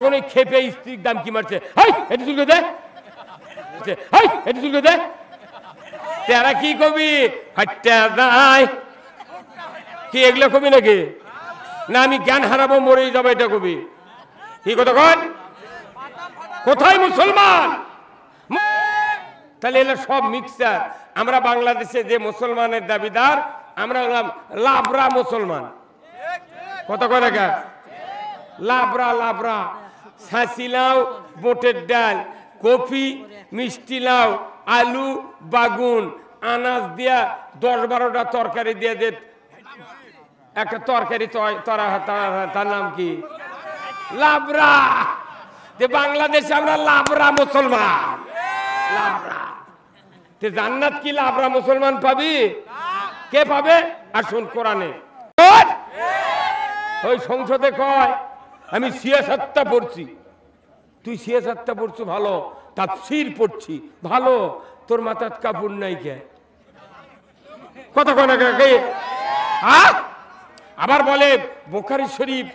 কোন খেপে স্ত্রীর দাম কি মারছে, হাই এটা চুলকে দে, হাই এটা চুলকে দে। তারা কি কবি হাট্টা যায় কি এগুলো কবি নাকি? না আমি জ্ঞান হারাবো মরে যাবো এটা কবি? কি কথা কন? কোথায় মুসলমান? তাহলে এগুলো সব মিক্সার। আমরা বাংলাদেশে যে মুসলমানের দাবিদার আমরা হলাম লাবরা মুসলমান। কথা কয় না? লাবরা লাবরা ছাঁচি লাউ, বোটের ডাল, কফি, মিষ্টি লাউ, আলু, বাগুন, আনাজ দিয়া 10-12টা তরকারি দিয়ে দে একটা তরকারি তার নাম কি? লাবরা। বাংলাদেশে আমরা লাবরা মুসলমান। লাবরা জান্নাত কি লাবরা মুসলমান পাবি? কে পাবে? আসুন কোরআনে ওই সংসদে কয় আমি সিয়াসাতটা পড়ছি। তুই সিয়াসাতটা পড়ছো ভালো, তাফসীর পড়ছি ভালো, তোর মাথার কাপড় নাই কে? কথা কয় না কে? আবার বলে বুখারী শরীফ,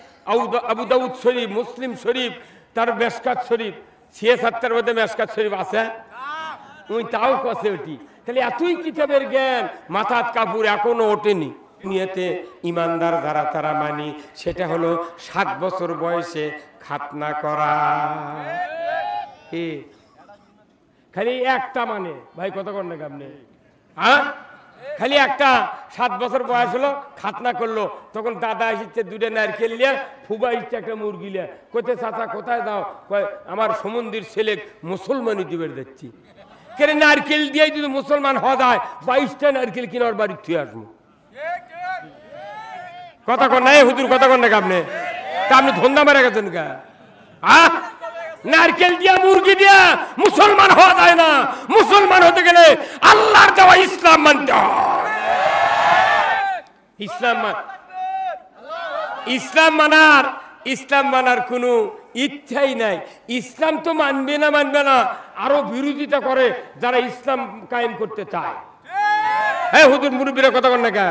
আবু দাউদ শরীফ, মুসলিম শরীফ, তার মেশকাত শরীফ, সিয়াসাতটার মধ্যে মেশকাত শরীফ আছে? তুই তাও কষে ওঠি। তাহলে এতই কিতাবের জ্ঞান, মাথার কাপড় এখনো ওঠেনি। নিয়েতে ইমানদার যারা তারা মানি সেটা হলো 7 বছর বয়সে খাতনা করা। খালি একটা মানে ভাই কথা কর না আপনি? হ্যাঁ খালি একটা 7 বছর বয়স হলো খাতনা করলো, তখন দাদা এসেছে 2টা নারকেল নিয়ে, ফুবা এসছে একটা মুরগি নিয়ে, কোথায় চাচা কোথায় দাও? কয় আমার সমুদ্রের ছেলে মুসলমানি দিবের যাচ্ছি। কেন নারকেল দিয়ে যদি মুসলমান হওয়া যায় 22টা নারকেল কিনে ওর বাড়ি থুয়ে আসবো। কথা কন নাই হুজুর? কথা কন না আপনি? তা আপনি ধন্দা মারা গেছেন কা? নারকেল দিয়া মুরগি দিয়া মুসলমান হওয়া যায় না। মুসলমান হতে গেলে আল্লাহর দেওয়া ইসলাম মানতে হয়। ইসলাম মানার কোনো ইচ্ছাই নাই। ইসলাম তো মানবে না, আরো বিরোধিতা করে যারা ইসলাম কায়েম করতে চায়। হ্যাঁ হুজুর মুরব্বীরা কথা কন না কা?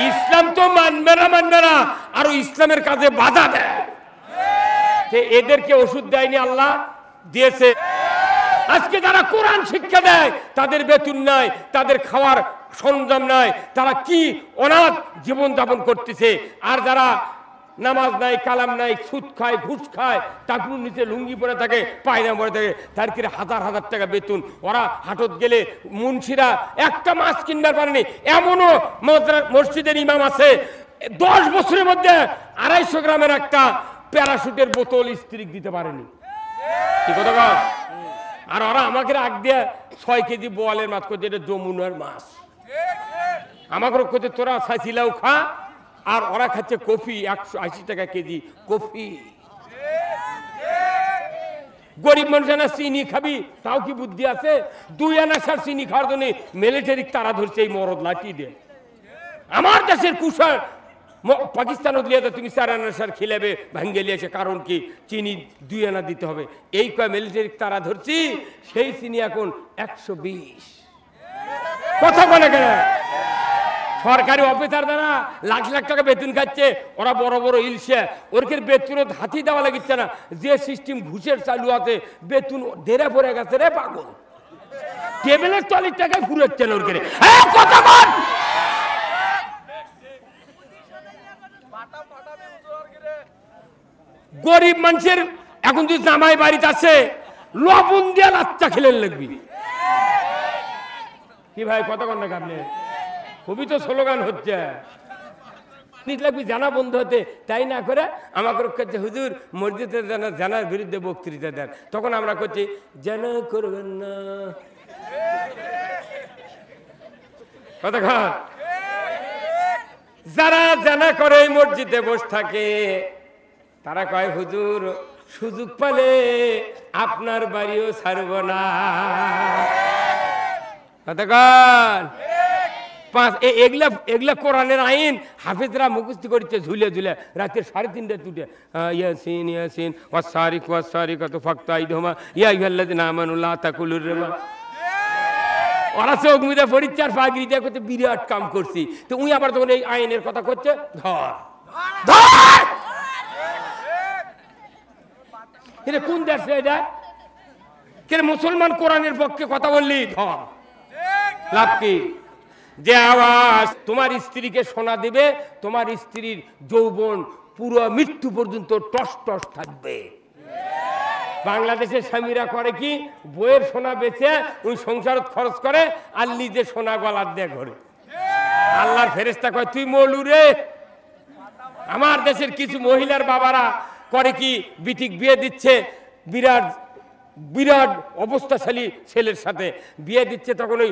ইসলাম তো মানবে না, আরো ইসলামের কাজে বাধা দেয়। এদেরকে ওষুধ দেয়নি, আল্লাহ দিয়েছে। আজকে যারা কোরআন শিক্ষা দেয় তাদের বেতন নাই, তাদের খাওয়ার সরঞ্জাম নাই, তারা কি অনাথ জীবন যাপন করতেছে। আর যারা নামাজ নাই, কালাম নাই, সুদ খায়, ঘুষ খায়, টাকুর নিচে লুঙ্গি পরে থাকে, পায়জামা পরে থাকে, তার কি 1000 টাকা বেতন। ওরা হাটত গেলে মুন্সিরা একটা মাছ কিনবার পারেনি। এমনও মসজিদের ইমাম আছে 10 বছরের মধ্যে 250 গ্রামের একটা প্যারাশুটের বোতল স্ত্রী দিতে পারেনি। কি কথা বল? আর ওরা আমাকে আগ দিয়ে 6 কেজি বোয়ালের মাছ করছে, এটা যমুনার মাছ। আমাকে করছে তোরা ছাইছিলাও খা, আর ওরা খাচ্ছে কফি 180 টাকা কেজি কফি। গরিব মানুষেরা চিনি খাবি, তাও কি বুদ্ধি আছে? 2 আনা সার চিনি খাওয়ার জন্য মিলিটারি তারা ধরছে এই মরদ লাঠি দিয়ে। আমার দেশের কুশার পাকিস্তান তুমি 4 আনা সার খিলাবে ভাঙ্গেলি এসে, কারণ কি চিনি 2 আনা দিতে হবে। এই কয় মিলিটারি তারা ধরছি, সেই চিনি এখন 120। কথা বলে কেন? সরকারি অফিসার দ্বারা লাখ লাখ টাকা বেতন খাচ্ছে, ওরা বড় বড় ইলসে ওরকে বেতন হাতি দেওয়া লাগিচ্ছে না। যে সিস্টেম ঘুষের চালু আছে, বেতন ধেরে পড়ে গেছে রে পাগল। টেবিলের তলির টাকায় ঘুরেছে না ওরকে। কথা বল। গরিব মানুষের এখন যদি জামাই বাড়িতে আছে, লবণ দিয়ে লাচ্চা খেলে লাগবি। কি ভাই কথা কন না আপনি? খুবই তো স্লোগান হচ্ছে লাগবি জানা বন্ধ হতে, তাই না করে আমাকে করছে হুজুর মসজিদে জানার বিরুদ্ধে বক্তৃতা দেন। তখন আমরা করছি জানা করবেন না। কথা কন। যারা জানা করে মসজিদে বসে থাকে তারা কয় হুজুর সুযোগ পালে আপনার বাড়িও ছাড়ব না। কথা কন। এগুলা কোরআনের আইন হাফিজরা মুখস্থ করছে ঝুলে ঝুলে রাতে 3:30টায় তুটে ইয়াসিন ইয়াসিন ওয়াসারিক ওয়াসারিকাতু ফাকতাইদহুমা ইয়া আইয়ুহাল্লাযিনা আমানু লা তাকুলুর রিবা। ওরা চোখ মুদে পরিচার পাগড়ি দিয়ে করতে বিরাট কাম করছি। তো উনি আবার যখন এই আইনের কথা করছে ধর ধর এটা কোন দেশ এটা? কে মুসলমান কোরআনের পক্ষে কথা বললি ধর, লাভ কি? যে আওয়াজ তোমার স্ত্রীকে শোনা দিবে, তোমার স্ত্রীর যৌবন পুরো মৃত্যু পর্যন্ত টস টস থাকবে। বাংলাদেশের স্বামীরা করে কি, বইয়ের সোনা বেচে ওই সংসারত খরচ করে আর নিজে সোনা গলার দিয়ে ঘরে। আল্লাহর ফেরেশতা কয় তুই মৌলু রে। আমার দেশের কিছু মহিলার বাবারা করে কি, বিটিক বিয়ে দিচ্ছে বিরাট বিরাট অবস্থাশালী ছেলের সাথে বিয়ে দিচ্ছে, তখন ওই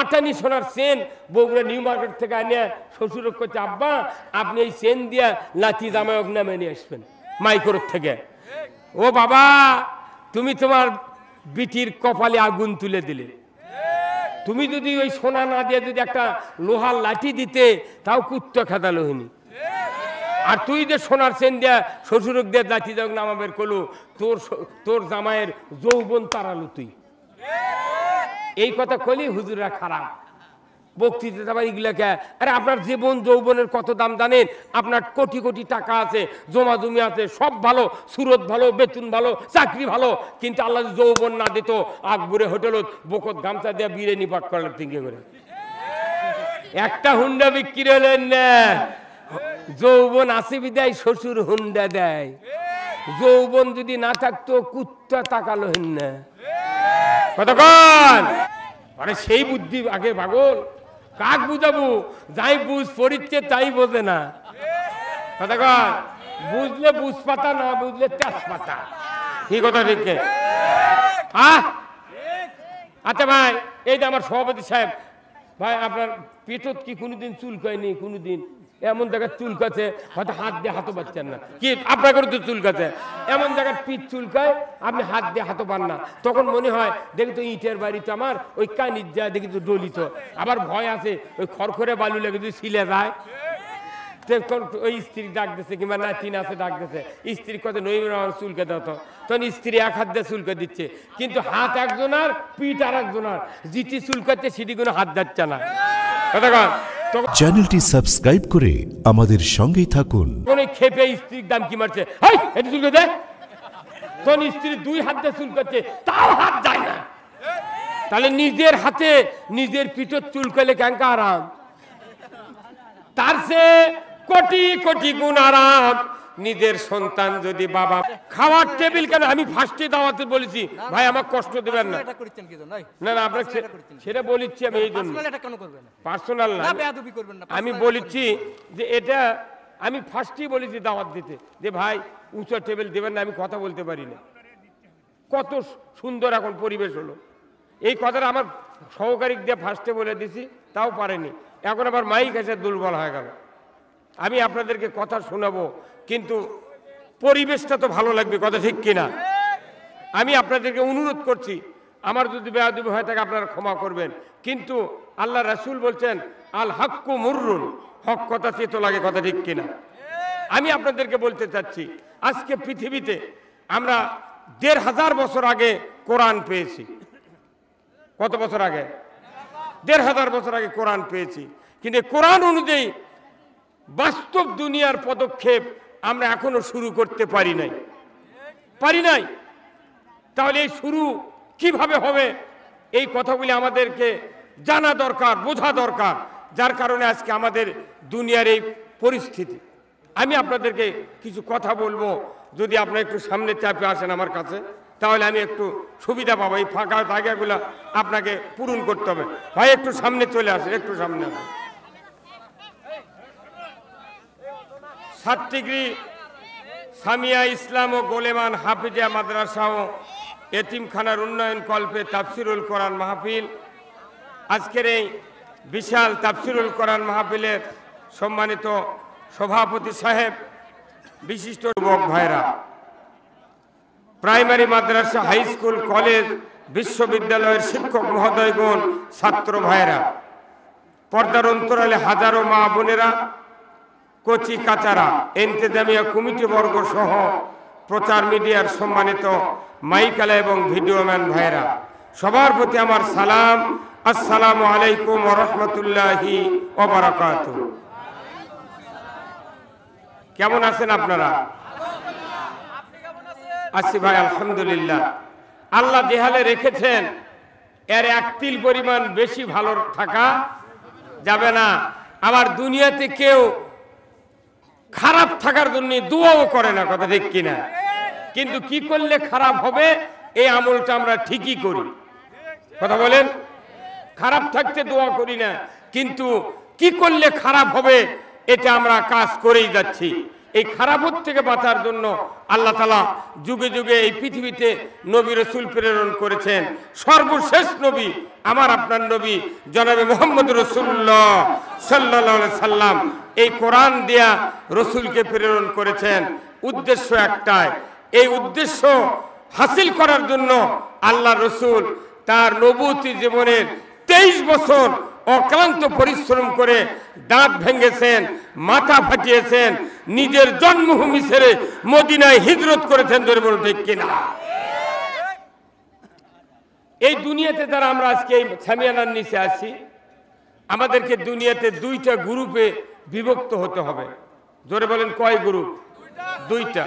আটানি সোনার চেন বগুড়া নিউ মার্কেট থেকে আনিয়ে শ্বশুর করছে, আব্বা আপনি এই চেন দিয়া লাঠি জামায়ক নামে নিয়ে আসবেন মাইক্রোর থেকে। ও বাবা, তুমি তোমার বিটির কপালে আগুন তুলে দিলে। তুমি যদি ওই সোনা না দিয়ে যদি একটা লোহার লাঠি দিতে, তাও কুত্তা খাদা লোহিনী। আর তুই যে সোনার চেন দিয়া শ্বশুরক দিয়ে লাঠি যাক নামাবের কলু, তোর জামাইয়ের যৌবন তাড়ালো তুই। এই কথা কলি হুজুররা খারাপ বক্তৃতা এগুলাকে। আরে আপনার জীবন যৌবনের কত দাম জানেন? আপনার কোটি কোটি টাকা আছে, জমা জমি আছে, সব ভালো, সুরত ভালো, বেতন ভালো, চাকরি ভালো, কিন্তু আল্লাহ যৌবন না দিত, আকবরে হোটেলত বকত গামছা দিয়ে বিরিয়ানি পাক করলেন তিনকে করে। একটা হুন্ডা বিক্রি হলেন না, যৌবন আছে বিদায় শ্বশুর হুন্ডা দেয়। যৌবন যদি না থাকতো কুত্তা তাকালো না। কতক্ষণ আরে সেই বুদ্ধি আগে পাগল, কাক বুঝাবো? যাই বুঝ পড়িচ্ছে তাই বোঝে না। কতক্ষণ বুঝলে বুঝ পাতা, না বুঝলে তেজপাতা। কি কথা ঠিক? আচ্ছা ভাই, এই যে আমার সভাপতি সাহেব, ভাই আপনার পেটত কি কোনোদিন চুলকায়নি? কোনোদিন এমন জায়গায় চুলকাছে, হয়তো হাত দিয়ে হাতও পাচ্ছেন না। কি আপনার তো চুলকাছে, এমন জায়গায় পিঠ চুলকায়, আপনি হাত দিয়ে হাতও পান না। তখন মনে হয় দেখি তো ইটের বাড়িতে আমার ওই কানির যায়, দেখি তো ডলিত। আবার ভয় আছে ওই খড়খড়ে বালু লেগে যদি ছিলে যায়, ওই স্ত্রী ডাক দিচ্ছে কিংবা নাতিন আছে ডাক দিচ্ছে, স্ত্রী কত নইবেন আমার চুলকে দাও তো, তখন স্ত্রী এক হাত দিয়ে চুলকে দিচ্ছে, কিন্তু হাত একজনের পিঠ আর একজনের, যেটি চুলকাচ্ছে সেটি কোনো হাত যাচ্ছে না। কতক্ষণ চ্যানেলটি সাবস্ক্রাইব করে আমাদের সঙ্গেই থাকুন। খেপে স্ত্রীর দাম কি মারছে, এটা চুলকে দে, তখন স্ত্রী দুই হাত দিয়ে চুলকাচ্ছে, তাও হাত যায় না। তাহলে নিজের হাতে নিজের পিঠের চুলকালে কেঙ্কা আরাম, তার সে কোটি কোটি গুণ আরাম নিজের সন্তান যদি বাবা খাওয়ার টেবিল কেন, আমি ফার্স্টে দাওয়াতে বলেছি ভাই আমার কষ্ট দেবেন না, না না আপনার সেটা বলেছি আমি, এই জন্য পার্সোনাল না, আমি বলেছি যে এটা আমি ফার্স্টেই বলেছি দাওয়াত দিতে যে ভাই উঁচু টেবিল দেবেন না, আমি কথা বলতে পারি না। কত সুন্দর এখন পরিবেশ হলো, এই কথাটা আমার সহকারী দিয়ে ফার্স্টে বলে দিছি, তাও পারেনি। এখন আবার মাইক এসে দুর্বল হয়ে গেল। আমি আপনাদেরকে কথা শোনাবো, কিন্তু পরিবেশটা তো ভালো লাগবে, কথা ঠিক কিনা? আমি আপনাদেরকে অনুরোধ করছি, আমার যদি বেয়াদবি হয়ে থাকে আপনারা ক্ষমা করবেন, কিন্তু আল্লাহ রাসূল বলছেন আল হাক্কু মুররুন, হক কথা চেতো লাগে, কথা ঠিক কিনা? আমি আপনাদেরকে বলতে চাচ্ছি, আজকে পৃথিবীতে আমরা ১৫০০ বছর আগে কোরআন পেয়েছি। কত বছর আগে? ১৫০০ বছর আগে কোরআন পেয়েছি, কিন্তু কোরআন অনুযায়ী বাস্তব দুনিয়ার পদক্ষেপ আমরা এখনো শুরু করতে পারি নাই। তাহলে এই শুরু কিভাবে হবে, এই কথাগুলি আমাদেরকে জানা দরকার, বোঝা দরকার, যার কারণে আজকে আমাদের দুনিয়ার এই পরিস্থিতি। আমি আপনাদেরকে কিছু কথা বলবো, যদি আপনারা একটু সামনে চাপে আসেন আমার কাছে, তাহলে আমি একটু সুবিধা পাবো। এই ফাঁকা জায়গাগুলো আপনাকে পূরণ করতে হবে। ভাই একটু সামনে চলে আসেন, একটু সামনে আসেন। ছাত্রীগৃহ সামিয়া ইসলাম ও গোলেমান হাফিজিয়া মাদ্রাসা ও এতিমখানার উন্নয়ন কল্পে তাফসিরুল কোরআন মাহফিল, আজকের এই বিশাল তাফসিরুল কোরআন মাহফিলের সম্মানিত সভাপতি সাহেব, বিশিষ্ট যুবক ভাইরা, প্রাইমারি মাদ্রাসা, হাই স্কুল, কলেজ, বিশ্ববিদ্যালয়ের শিক্ষক মহোদয়গণ, ছাত্র ভাইরা, পর্দার অন্তরালে হাজারো মা বোনেরা, কচি কাচারা, ইন্তেজামিয়া কমিটি বর্গ সহ প্রচার মিডিয়ার সম্মানিত মাইকালা এবং ভিডিওম্যান ভাইরা, সবার প্রতি আমার সালাম, আসসালামু আলাইকুম ওয়া রাহমাতুল্লাহি ওয়া বারাকাতুহু। কেমন আছেন আপনারা? আছি ভাই আলহামদুলিল্লাহ। আল্লাহ দেহালে রেখেছেন, এর এক তিল পরিমাণ বেশি ভালো থাকা যাবে না। আবার দুনিয়াতে কেউ খারাপ থাকার জন্য দোয়াও করে না, কথা ঠিক কিনা? কিন্তু কি করলে খারাপ হবে এই আমলটা আমরা ঠিকই করি, কথা বলেন? খারাপ থাকতে দোয়া করি না, কিন্তু কি করলে খারাপ হবে এটা আমরা কাজ করেই যাচ্ছি। এই খারাপের থেকে বাঁচার জন্য আল্লাহ তাআলা যুগে যুগে এই পৃথিবীতে নবী রাসূল প্রেরণ করেছেন। সর্বশেষ নবী আমার আপনার নবী জনাবে মুহাম্মদ রাসূলুল্লাহ সাল্লাল্লাহু আলাইহি সাল্লাম এই কোরআন দিয়া রাসূলকে প্রেরণ করেছেন। উদ্দেশ্য একটাই, এই উদ্দেশ্য হাসিল করার জন্য আল্লাহ রাসূল তার নবুয়তি জীবনের 23 বছর অক্লান্ত পরিশ্রম করে দাঁত ভেঙেছেন, মাথা ফাটিয়েছেন, নিজের জন্মভূমি ছেড়ে মদিনায় হিজরত করেছেন। ধরে বলতে ঠিক কিনা? এই দুনিয়াতে যারা আমরা আজকে এই সামিয়ানার নিচে আছি, আমাদেরকে দুনিয়াতে দুইটা গ্রুপে বিভক্ত হতে হবে। জোরে বলেন কয় গ্রুপ? দুইটা।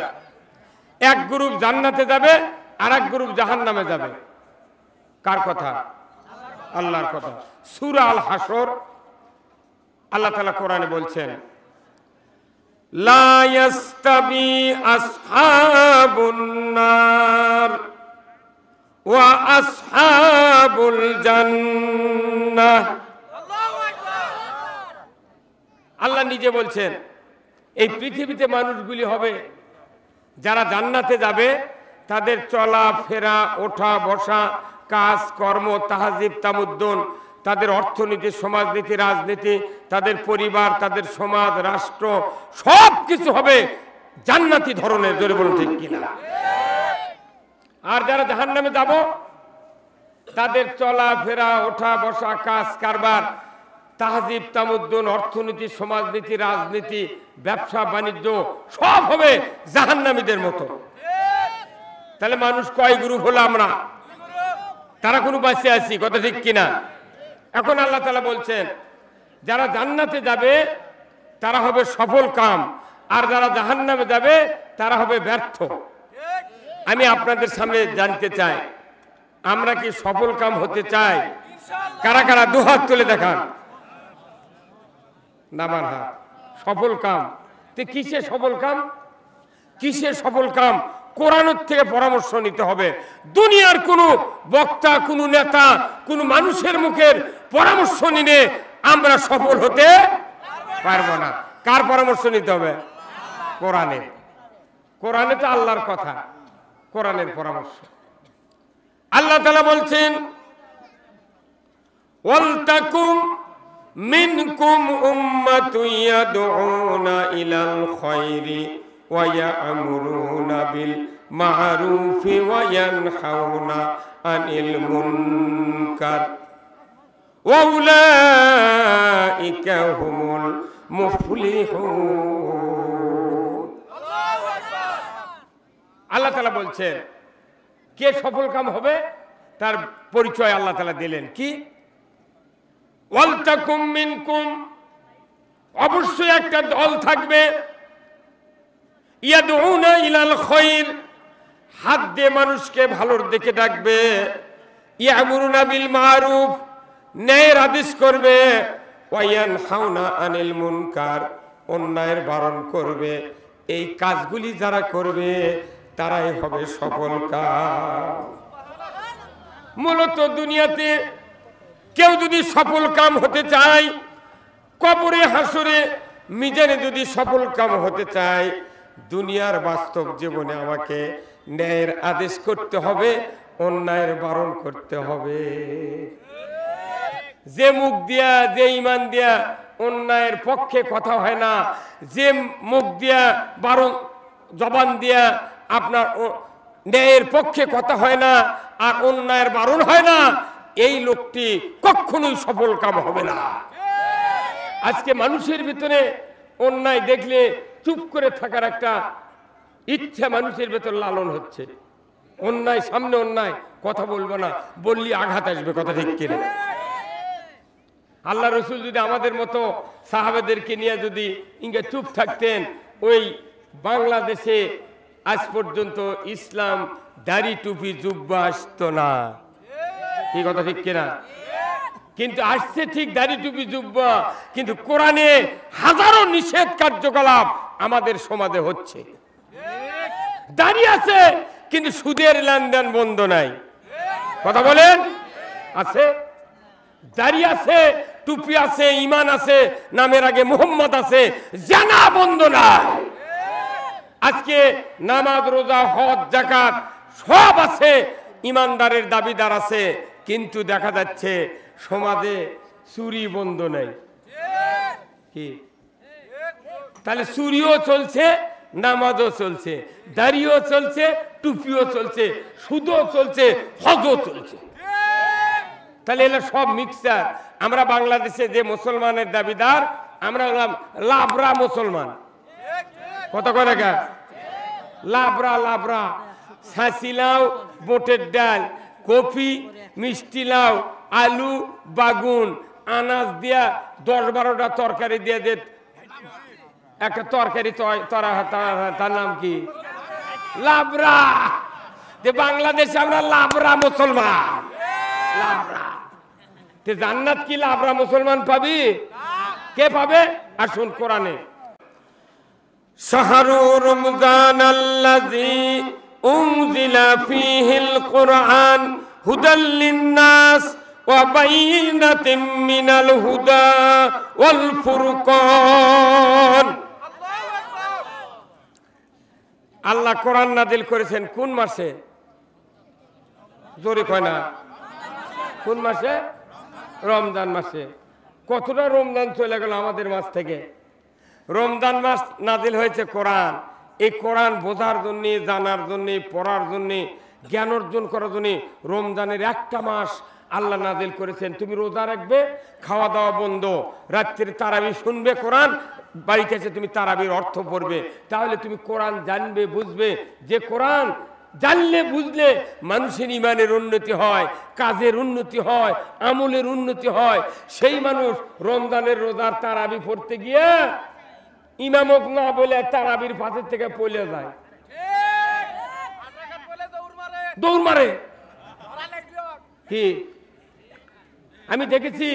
এক গ্রুপ জান্নাতে যাবে, আর এক গ্রুপ জাহান্নামে যাবে। কার কথা? আল্লাহর কথা। সূরা আল হাসর আল্লাহ তাআলা কোরআনে বলছেন, লা ইয়াস্তাবি আসহাবুন নার ওয়া আসহাবুল জান্নাহ। আল্লাহ নিজে বলছেন এই পৃথিবীতে মানুষগুলি হবে যারা জান্নাতে যাবে, তাদের চলা ফেরা, ওঠা বসা, কাজ কর্ম, তাহজিব তামুদ্দুন, তাদের অর্থনীতি, সমাজনীতি, রাজনীতি, তাদের পরিবার, তাদের সমাজ, রাষ্ট্র, সব কিছু হবে জান্নাতি ধরনের। জোরে বলুন ঠিক কিনা? আর যারা জাহান্নামে যাব, তাদের চলা ফেরা, ওঠা বসা, কাজ কারবার, তাহজিব তামুদ্দুন, অর্থনীতি, সমাজনীতি, রাজনীতি, ব্যবসা বাণিজ্য সব হবে জাহান্নামীদের মতো। তাহলে মানুষ কয় গ্রুপ হলো? আমরা তারা কোনো বাঁচে আছি, কথা ঠিক কিনা? এখন আল্লাহ তাআলা বলছেন যারা জান্নাতে যাবে তারা হবে সফল কাম, আর যারা জাহান্নামে যাবে তারা হবে ব্যর্থ। আমি আপনাদের সামনে জানতে চাই, আমরা কি সফল কাম হতে চাই? কারা কারা দুহাত তুলে দেখান। নামান হাত। সফল কাম তো কিসে সফল কাম? কিসে সফল কাম? কোরআনের থেকে পরামর্শ নিতে হবে। দুনিয়ার কোনো বক্তা, কোনো নেতা, কোনো মানুষের মুখের পরামর্শ নিলে আমরা সফল হতে পারবো না। কার পরামর্শ নিতে হবে? কোরআনের। কোরআনে তো আল্লাহর কথা, কোরআনের পরামর্শ। আল্লাহ তাআলা বলছেন ওয়ালতাকুম মিনকুম উম্মাতুন ইয়াদউনা ইলাল খায়রি ওয়া ইয়া'মুরুনা বিল মা'রুফি ওয়া ইয়ানহাউনা আনিল মুনকার ওয়া উলাইকা হুমুল মুফলিহুন। আল্লাহ তাআলা বলছেন কে সফল কাম হবে তার পরিচয় আল্লাহ তাআলা দিলেন। কি? ওয়ালতাকুম মিনকুম, অবশ্যই একটা দল থাকবে, ইয়াদউনা ইলাল খায়র, হাত দিয়ে মানুষকে ভালোর দিকে ডাকবে, ইয়া'মুরুনা বিল মা'রুফ, ন্যায়ের আদেশ করবে, ওয়া ইয়ানহাউনা আনিল মুনকার, অন্যায়ের বারণ করবে। এই কাজগুলি যারা করবে তারাই হবে সফল কাম। মূলত দুনিয়াতে কেউ যদি সফল কাম হতে চায়, কবরে হাসরে মিজানে যদি সফল কাম হতে চায়, দুনিয়ার বাস্তব জীবনে আমাকে ন্যায়ের আদেশ করতে হবে, অন্যায়ের বারণ করতে হবে। যে মুখ দিয়া, যে ঈমান দিয়া অন্যায়ের পক্ষে কথা হয় না, যে মুখ দিয়া বারণ, জবান দিয়া আপনার ন্যায়ের পক্ষে কথা হয় না আর অন্যায়ের বারণ হয় না, এই লোকটি কখনোই সফল কাম হবে না। আজকে মানুষের ভিতরে অন্যায় দেখলে চুপ করে থাকার একটা ইচ্ছা মানুষের ভেতর লালন হচ্ছে। অন্যায় সামনে, অন্যায় কথা বলবো না, বললি আঘাত আসবে, কথা ঠিক কিনা? আল্লাহ রসুল যদি আমাদের মতো সাহাবাদেরকে নিয়ে যদি ইংরেজ চুপ থাকতেন, ওই বাংলাদেশে আজ পর্যন্ত ইসলাম দাড়ি টুপি জুব্বা আসতো না, কি কথা ঠিক কিনা? কিন্তু আসছে ঠিক দাড়ি টুপি জুব্বা, কিন্তু কোরআনে হাজারো নিষেধ কার্যকলাপ আমাদের সমাজে হচ্ছে। দাড়ি আছে কিন্তু সুদের লেনদেন বন্ধ নাই, কথা বলেন? আছে, দাড়ি আছে, টুপি আছে, ঈমান আছে, নামের আগে মুহাম্মদ আছে, জানা বন্ধ না। আজকে নামাজ, রোজা, হজ, যাকাত সব আছে, ঈমানদারের দাবিদার আছে, কিন্তু দেখা যাচ্ছে সমাজে চুরি বন্ধ নাই। কি তাহলে চুরিও চলছে, নামাজও চলছে, দাড়িও চলছে, টুপিও চলছে, সুদও চলছে, হজও চলছে। তাহলে এগুলো সব মিক্সার। আমরা বাংলাদেশে যে মুসলমানের দাবিদার, আমরা হলাম লাবরা মুসলমান, কত করে গা? লাবরা লাবরা, ছাঁচি লাউ, বোটের ডাল, কফি, মিষ্টি লাউ, আলু, বাগুন, আনাজ দিয়া 10-12টা তরকারি দিয়ে দে, একটা তরকারি তার নাম কি? লাবরা। যে বাংলাদেশে আমরা লাবরা মুসলমান, লাবরা। জান্নাত কি লাবরা মুসলমান পাবি? কে পাবে? আসুন কোরআনে, শাহরু রমজান আল্লাযী উনজিলা ফীহিল কুরআন হুদাল লিন-নাস ওয়া বাইয়িনাতিন মিনাল হুদা ওয়াল ফুরকান। আল্লাহ কোরআন নাযিল করেছেন কোন মাসে? জোরে কয় না, কোন মাসে? রমজান মাসে। কতটা রমজান চলে গেল আমাদের মাস থেকে। রমজান মাস নাজিল হয়েছে কোরআন। এই কোরআন বোঝার জন্য, জানার জন্য, পড়ার জন্য, জ্ঞান অর্জন করার জন্য রমজানের একটা মাস আল্লাহ নাজিল করেছেন। তুমি রোজা রাখবে, খাওয়া দাওয়া বন্ধ, রাত্রে তারাবি শুনবে, কোরআন বাড়িতে এসে তুমি তারাবির অর্থ পড়বে, তাহলে তুমি কোরআন জানবে, বুঝবে। যে কোরআন জানলে বুঝলে মানুষের ইমানের উন্নতি হয়, কাজের উন্নতি হয়, আমলের উন্নতি হয়। সেই মানুষ রমজানের রোজার তারাবি পড়তে গিয়ে ইমামক না বলে তারাবির পাশের থেকে পড়ে যায়, দৌড় মারে। কি আমি দেখেছি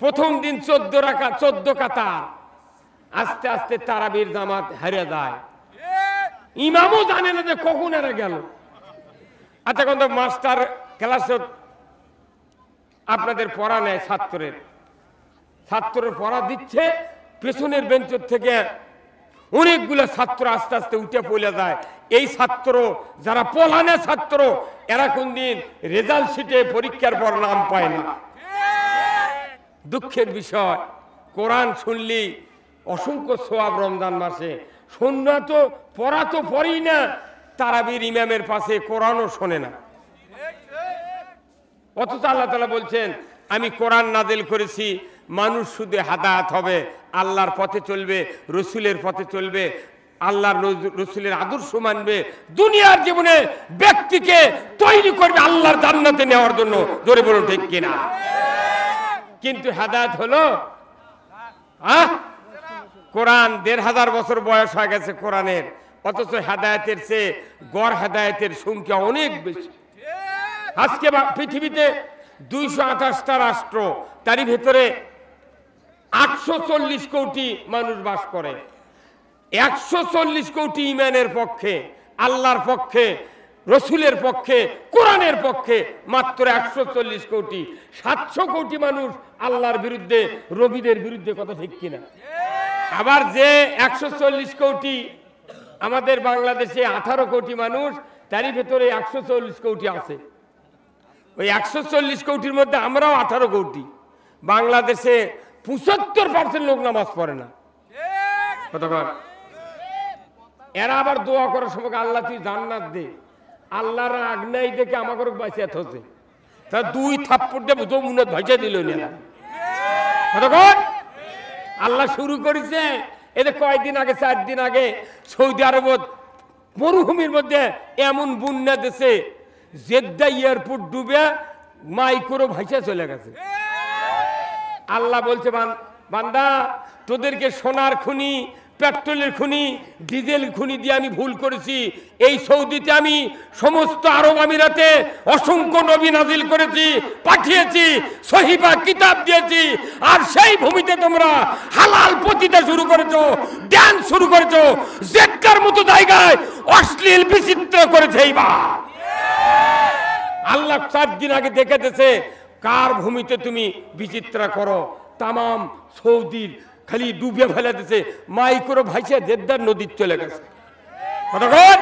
প্রথম দিন 14 কাতার, আস্তে আস্তে তারাবির জামাত হারিয়ে যায়, ইমামও জানে না যে কখন এরা গেল। আচ্ছা, কিন্তু মাস্টার ক্লাসে আপনাদের পড়া নেয়, ছাত্রের পড়া দিচ্ছে, পেছনের বেঞ্চের থেকে অনেকগুলো ছাত্র আস্তে আস্তে উঠে পড়ে যায়। এই ছাত্র যারা পলানে ছাত্র, এরা কোনদিন রেজাল্ট শিটে পরীক্ষার পর নাম পায় না। দুঃখের বিষয়, কোরআন শুনলি অসংখ্য সওয়াব রমজান মাসে, শুননা তো পড়া তো পড়ি না, তারাবির ইমামের পাশে কোরআনও শোনে না। অথচ আল্লাহ তাআলা বলছেন আমি কোরআন নাজিল করেছি, মানুষ শুধু হাদায়াত হবে, আল্লাহর পথে চলবে, রসুলের পথে চলবে, আল্লাহর রসুলের আদর্শ মানবে, দুনিয়ার জীবনে ব্যক্তিকে তৈরি করবে আল্লাহর জান্নাতে নেওয়ার জন্য। জোরে বলুন ঠিক কিনা? কিন্তু হাদায়াত হলো কোরআন 1500 বছর বয়স হয়ে গেছে কোরআনের, অথচ হেদায়েতের চেয়ে গড় হেদায়েতের সংখ্যা অনেক বেশি। আজকে পৃথিবীতে 228টা রাষ্ট্র, তারই ভেতরে 840 কোটি মানুষ বাস করে। 140 কোটি ইমানের পক্ষে, আল্লাহর পক্ষে, রসুলের পক্ষে, কোরআনের পক্ষে মাত্র 140 কোটি। 700 কোটি মানুষ আল্লাহর বিরুদ্ধে, রবিদের বিরুদ্ধে, কথা ঠিক কিনা? আবার যে 140 কোটি, আমাদের বাংলাদেশে 18 কোটি মানুষ, তারই ভেতরে 140 কোটি আছে। ওই 140 কোটির মধ্যে আমরাও 18 কোটি। বাংলাদেশে 75% লোক নামাজ পড়ে না। এরা আবার দোয়া করার সময় আল্লাহ তুই জান্নাত দে, আল্লাহর আজ্ঞাই দেখে আমাকে বাঁচিয়ে হচ্ছে, তা 2 থাপ্পড় দেব তো মুনে ভাইজা দিল না। আল্লাহ শুরু করেছে এদের কয়েকদিন আগে, 4 দিন আগে সৌদি আরব মরুভূমির মধ্যে এমন বন্যা দেশে জেদ্দা এয়ারপোর্ট ডুবে মাইক্রো ভাইসা চলে গেছে। আল্লাহ বলছে বান্দা তোদেরকে সোনার খনি, পেট্রোলের খনি, ডিজেল খনি দিয়ে আমি ভুল করেছি। এই সৌদিতে আমি সমস্ত আরব আমিরাতে অসংখ্য নবী নাজিল করেছি, পাঠিয়েছি, সহিফা কিতাব দিয়েছি। আর সেই ভূমিতে তোমরা হালাল পতিতা শুরু করেছো, ড্যান্স শুরু করেছো, জেদ্দার মতো জায়গায় অশ্লীল বিচিত্র করেছে। এইবার আল্লাহ 4 দিন আগে দেখে দিয়েছে কার ভূমিতে তুমি বিচিত্রা করো। তামাম সৌদির খালি ডুবে ফেলে দিছে, মাইক্রো ভাইসা জেদ্দার নদীর চলে গেছে। কতক্ষণ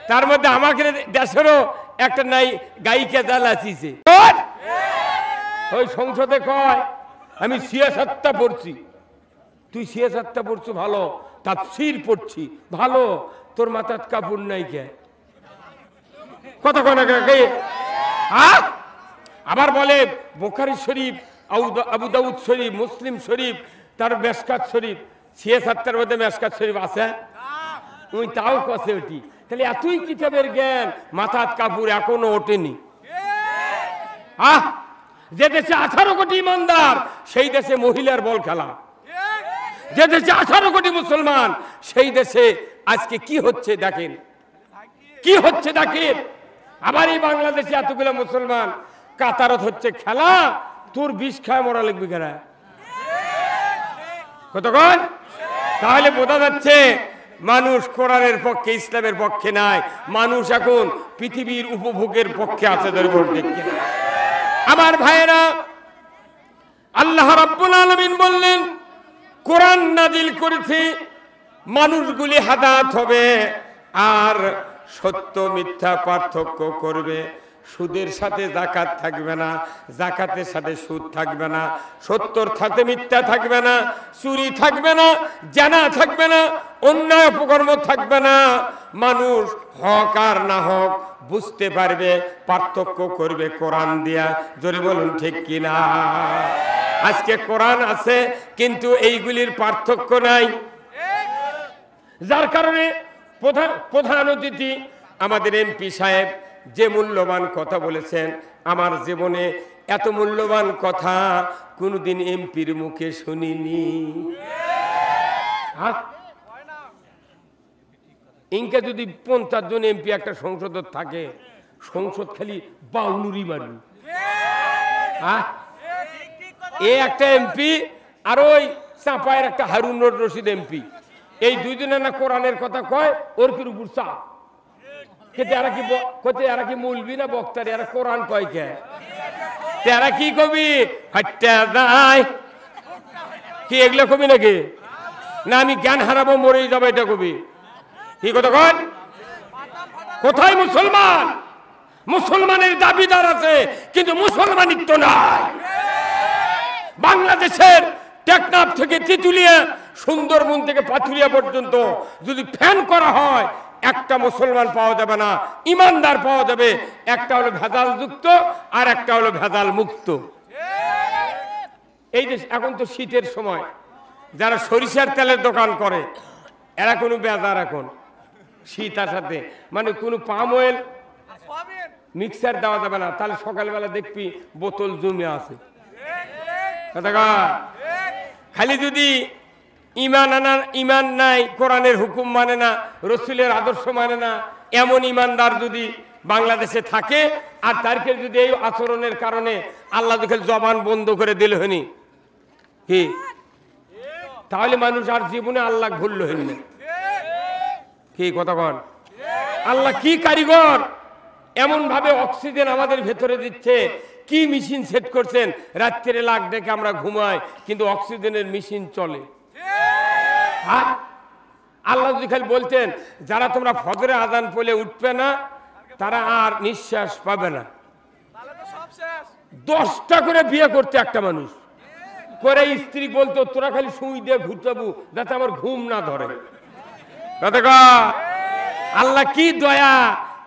তার মধ্যে আমাকে দেশেরও একটা নাই গায়িকা জাল আসিছে। ওই সংসদে কয় আমি সিয়াসাতটা পড়ছি। তুই সিয়াসাতটা পড়ছো ভালো, তাফসীর পড়ছি ভালো, তোর মাথার কাপড় নাই কে? কতক্ষণ আবার বলে বুখারী শরীফ, আবু দাউদ শরীফ, মুসলিম শরীফ, তার মেশকাত শরীফ, সিয়াসাতটার মধ্যে মেশকাত শরীফ আছে। ওই তাও কষে ওঠি, তাহলে এতই কিতাবের জ্ঞান, মাথার কাপড় এখনো ওঠেনি। যে দেশে 18 কোটি ইমানদার সেই দেশে মহিলার বল খেলা। যে দেশে 18 কোটি মুসলমান সেই দেশে আজকে কি হচ্ছে দেখেন, কি হচ্ছে দেখেন। আবার এই বাংলাদেশে এতগুলো মুসলমান, কাতারত হচ্ছে খেলা, তোর বিষ খায় মরা লিখবি কেনা? কতক্ষণ তাহলে বোঝা যাচ্ছে মানুষ কোরআনের পক্ষে, ইসলামের পক্ষে নাই। মানুষ এখন পৃথিবীর উপভোগের পক্ষে আছে। আমার ভাইয়েরা, আল্লাহ রাব্বুল আলামিন বললেন কোরআন নাজিল করেছি, মানুষগুলি হেদায়েত হবে আর সত্য মিথ্যা পার্থক্য করবে। সুদের সাথে যাকাত থাকবে না, যাকাতের সাথে সুদ থাকবে না, সত্যর সাথে মিথ্যা থাকবে না, চুরি থাকবে না, জানা থাকবে না, অন্যায় অপকর্ম থাকবে না। মানুষ হক আর না হক বুঝতে পারবে, পার্থক্য করবে কোরআন দিয়া। জোরে বলুন ঠিক কিনা? আজকে কোরআন আছে কিন্তু এইগুলির পার্থক্য নাই, যার কারণে প্রধান অতিথি আমাদের এমপি সাহেব যে মূল্যবান কথা বলেছেন, আমার জীবনে এত মূল্যবান কথা কোনদিন এমপির মুখে শুনিনি। ইনকা যদি 50 জন এমপি একটা সংসদ থাকে, সংসদ খালি বাউলুরি মারবি। এ একটা এমপি আর ওই চাঁপায়ের একটা হারুন রশিদ এমপি, এই দুইজনে না কোরআনের কথা কয়, ওর কি উপর চাপ খেতে। এরা কি মৌলবি না বক্তার? এরা কোরআন কয় কে? এরা কি কবি হাইটা যায় কি এগুলো কবি নাকি? না আমি জ্ঞান হারাবো, মরেই যাবো, এটা কবি? কি কথা কয়? কোথায় মুসলমান? মুসলমানের দাবিদার আছে কিন্তু মুসলমানিত্ব নাই। বাংলাদেশের টেকনাফ থেকে তেঁতুলিয়া, সুন্দরবন থেকে পাথুরিয়া পর্যন্ত যদি ফ্যান করা হয়, একটা মুসলমান পাওয়া যাবে না, ইমানদার পাওয়া যাবে। একটা হলো ভেজাল যুক্ত আর একটা হলো ভেজাল মুক্ত। এই যে এখন তো শীতের সময়, যারা সরিষার তেলের দোকান করে এরা কোনো বেজার, এখন শীত আসাতে মানে কোনো পাম অয়েল মিক্সার দেওয়া যাবে না, তাহলে সকালবেলা দেখবি বোতল জমে আছে। খালি যদি ইমান নাই, কোরআনের হুকুম মানে না, রসুলের আদর্শ মানে না, এমন ইমানদার যদি বাংলাদেশে থাকে আর তারকে যদি এই আচরণের কারণে আল্লাহ দেখে জবান বন্ধ করে দিল হয়নি কি, তাহলে মানুষ আর জীবনে আল্লাহ ভুলল হয়নি। কি কথা কন? আল্লাহ কি কারিগর, এমন ভাবে অক্সিজেন আমাদের ভেতরে দিচ্ছে, কি মেশিন সেট করছেন, রাত্রে লাখ ডেকে আমরা ঘুমাই কিন্তু অক্সিজেনের মেশিন চলে। আল্লাহ যদি খালি বলতেন যারা তোমরা ফজরে আজান পড়লে উঠবে না তারা আর নিঃশ্বাস পাবে না, 10টা করে বিয়ে করতে একটা মানুষ করে, স্ত্রী বলতো তোরা খালি সুই দিয়ে ঘুরতেবু যাতে আমার ঘুম না ধরে। আল্লাহ কি দয়া,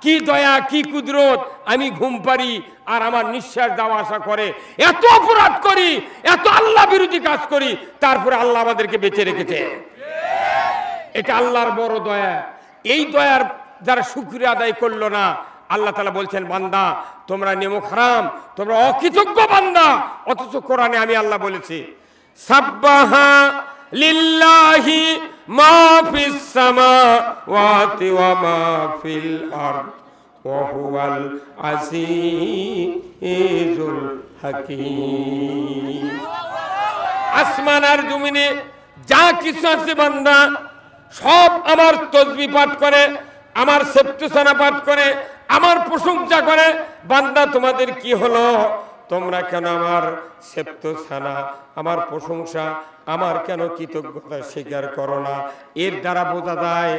কি দয়া, কি কুদরত, আমি ঘুম পারি আর আমার নিঃশ্বাস যাওয়া আসা করে। এত অপরাধ করি, এত আল্লাহ বিরোধী কাজ করি, তারপরে আল্লাহ আমাদেরকে বেঁচে রেখেছে। এটা আল্লাহর বড় দয়া। এই দয়ার যারা শুকরিয়া আদায় করলো না, আল্লাহ তাআলা বলছেন বান্দা তোমরা নেমো হারাম, তোমরা অকৃতজ্ঞ বান্দা। অথচ কোরআনে আমি আল্লাহ বলেছি সাব্বাহা লিল্লাহি মা ফিস সামাওয়াতি ওয়া মা ফিল আরদ ওয়া হুয়াল আজিজুল হাকীম। আসমান আর জমিনে যা কিছু আছে বান্দা সব আমার তাসবিহ পাঠ করে, আমার সেপ্তুসানা পাঠ করে, আমার প্রশংসা করে। বান্দা তোমাদের কি হলো? তোমরা কেন আমার সেপ্তুসানা, আমার প্রশংসা, আমার কেন কৃতজ্ঞতা স্বীকার করো না? এর দ্বারা বোঝা যায়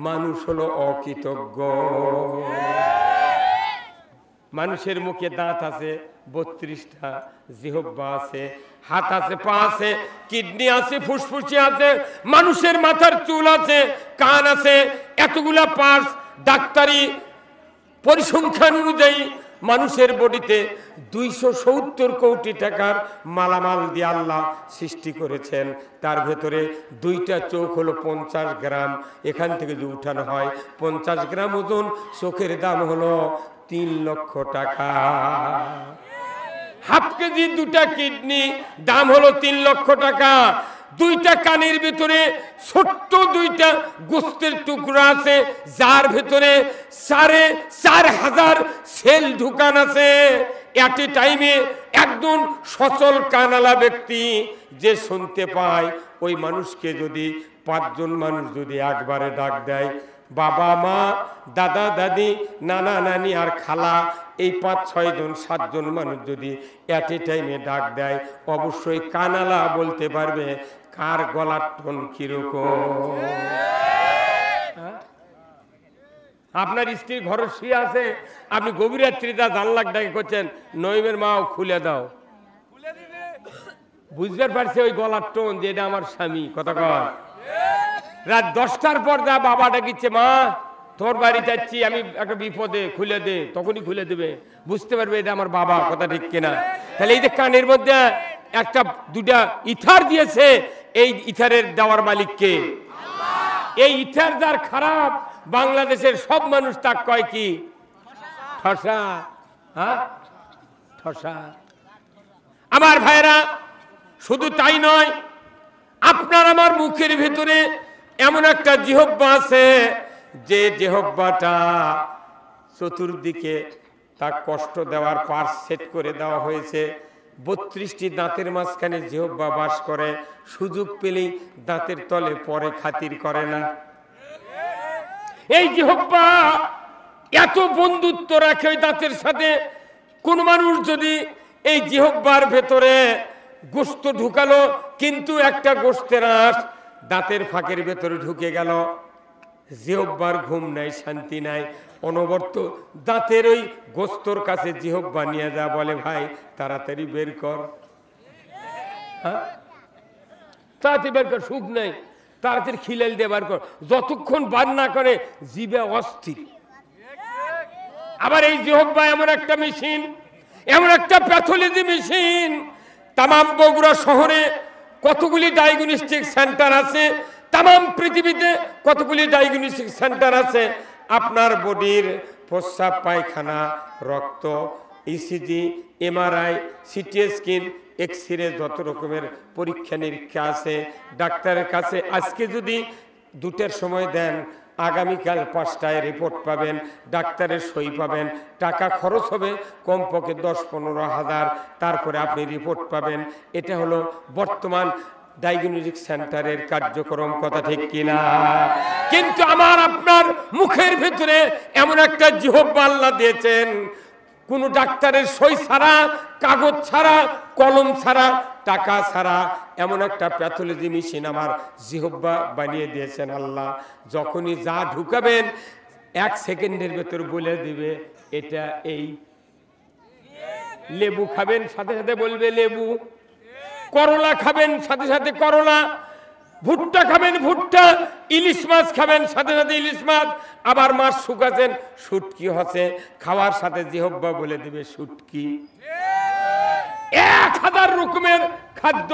মানুষ হলো অকৃতজ্ঞ। মানুষের মুখে দাঁত আছে 32টা, জিহ্বা আছে, হাত আছে, পা আছে, কিডনি আছে, ফুসফুসি আছে, মানুষের মাথার চুল আছে, কান আছে, এতগুলা পার্টস। ডাক্তারি পরিসংখ্যান অনুযায়ী মানুষের বডিতে 270 কোটি টাকার মালামাল দিয়ে আল্লাহ সৃষ্টি করেছেন। তার ভেতরে 2টা চোখ হলো 50 গ্রাম। এখান থেকে যদি উঠানো হয় 50 গ্রাম ওজন, চোখের দাম হলো 3 লক্ষ টাকা। হাফ কেজি 2টা কিডনি, দাম হলো 3 লক্ষ টাকা। 2টা কানের ভিতরে ছোট্ট 2টা গোস্তের টুকরা আছে, যার ভেতরে 4,500 সেল ঢুকান আছে। এট এ টাইমে একজন সচল কানালা ব্যক্তি যে শুনতে পায়, ওই মানুষকে যদি 5 জন মানুষ যদি একবারে ডাক দেয়, বাবা মা, দাদা দাদি, নানা নানি আর খালা, এই 5-6 জন 7 জন মানুষ যদি এট এ টাইমে ডাক দেয়, অবশ্যই কানালা বলতে পারবে কার গলার টোন কিরকম। আপনার স্ত্রী ঘরে শুয়ে আছে, আপনি গভীর রাত্রিতে জানলা ডাকে করছেন, নইমের মাও খুলে দাও, বুঝতে পারছে ওই গলার টোন যে এটা আমার স্বামী। কথা কয় রাত 10টার পর যা বাবা ডাকিচ্ছে, মা তোর বাড়ি যাচ্ছি, আমি একটা বিপদে, খুলে দে, তখনই খুলে দেবে, বুঝতে পারবে এটা আমার বাবা। কথা ঠিক কিনা? তাহলে এই যে কানের মধ্যে 1-2টা ইথার দিয়েছে, এই ইথারের দেওয়ার মালিককে। এই ইথার যার খারাপ, বাংলাদেশের সব মানুষ তা কয় কি? ঠসা। হ্যাঁ, ঠসা। আমার ভাইরা, শুধু তাই নয়, আপনার আমার মুখের ভিতরে এমন একটা জিহ্বা আছে, যে জিহ্বাটা চতুর্দিকে তা কষ্ট দেওয়ার পার্স সেট করে দেওয়া হয়েছে। 32টি দাঁতের মাঝখানে জিহ্বা বাস করে, সুযোগ পেলেই দাঁতের তলে পরে, খাতির করে না। এই জিহ্বা এত বন্ধুত্ব রাখে ওই দাঁতের সাথে। কোন মানুষ যদি এই জিহ্বার ভেতরে গোশত ঢুকালো, কিন্তু একটা গোশতের আঁশ দাঁতের ফাঁকের ভেতরে ঢুকে গেল, জিহ্বার ঘুম নাই, শান্তি নাই, অনবরত দাঁতের ওই গোস্তর কাছে জিহ্বা নিয়ে যা, বলে ভাই তাড়াতাড়ি বের কর, তাড়াতাড়ি বের কর, সুখ নেই, তাড়াতাড়ি খিলাল দিয়ে বার কর। যতক্ষণ বার না করে জিভে অস্থির। আবার এই জিহ্বা এমন একটা মেশিন, এমন একটা প্যাথোলজি মেশিন। তামাম বগুড়া শহরে কতগুলি ডায়াগনস্টিক সেন্টার আছে, তামাম পৃথিবীতে কতগুলি ডায়াগনস্টিক সেন্টার আছে। আপনার বডির প্রস্রাব, পায়খানা, রক্ত, ECG, MRI, CT scan, X ray, যত রকমের পরীক্ষা নিরীক্ষা আছে ডাক্তারের কাছে। আজকে যদি 2টার সময় দেন, আগামীকাল 5টায় রিপোর্ট পাবেন, ডাক্তারের সই পাবেন, টাকা খরচ হবে কমপক্ষে 10-15 হাজার, তারপরে আপনি রিপোর্ট পাবেন। এটা হলো বর্তমান ডায়াগনস্টিক সেন্টারের কার্যক্রম। কথা ঠিক কিনা? কিন্তু আমার আপনার মুখের ভিতরে এমন একটা জিহ্বা আল্লাহ দিয়েছেন, কোন ডাক্তারের সই ছাড়া, কাগজ ছাড়া, কলম ছাড়া, টাকা ছাড়া এমন একটা প্যাথোলজি মেশিন আমার জিহ্বা বানিয়ে দিয়েছেন আল্লাহ। যখনই যা ঢুকাবেন 1 সেকেন্ডের ভেতর বলে দিবে এটা এই। লেবু খাবেন, সাথে সাথে বলবে লেবু। করলা খাবেন, সাথে সাথে করলা। ভুট্টা খাবেন, ভুট্টা। ইলিশ মাছ খাবেন, সাথে সাথে ইলিশ মাছ। আবার মাছ শুকাছেন, শুটকি হচ্ছে, খাওয়ার সাথে জিহ্বা বলে দিবে শুটকি। 1000 রকমের খাদ্য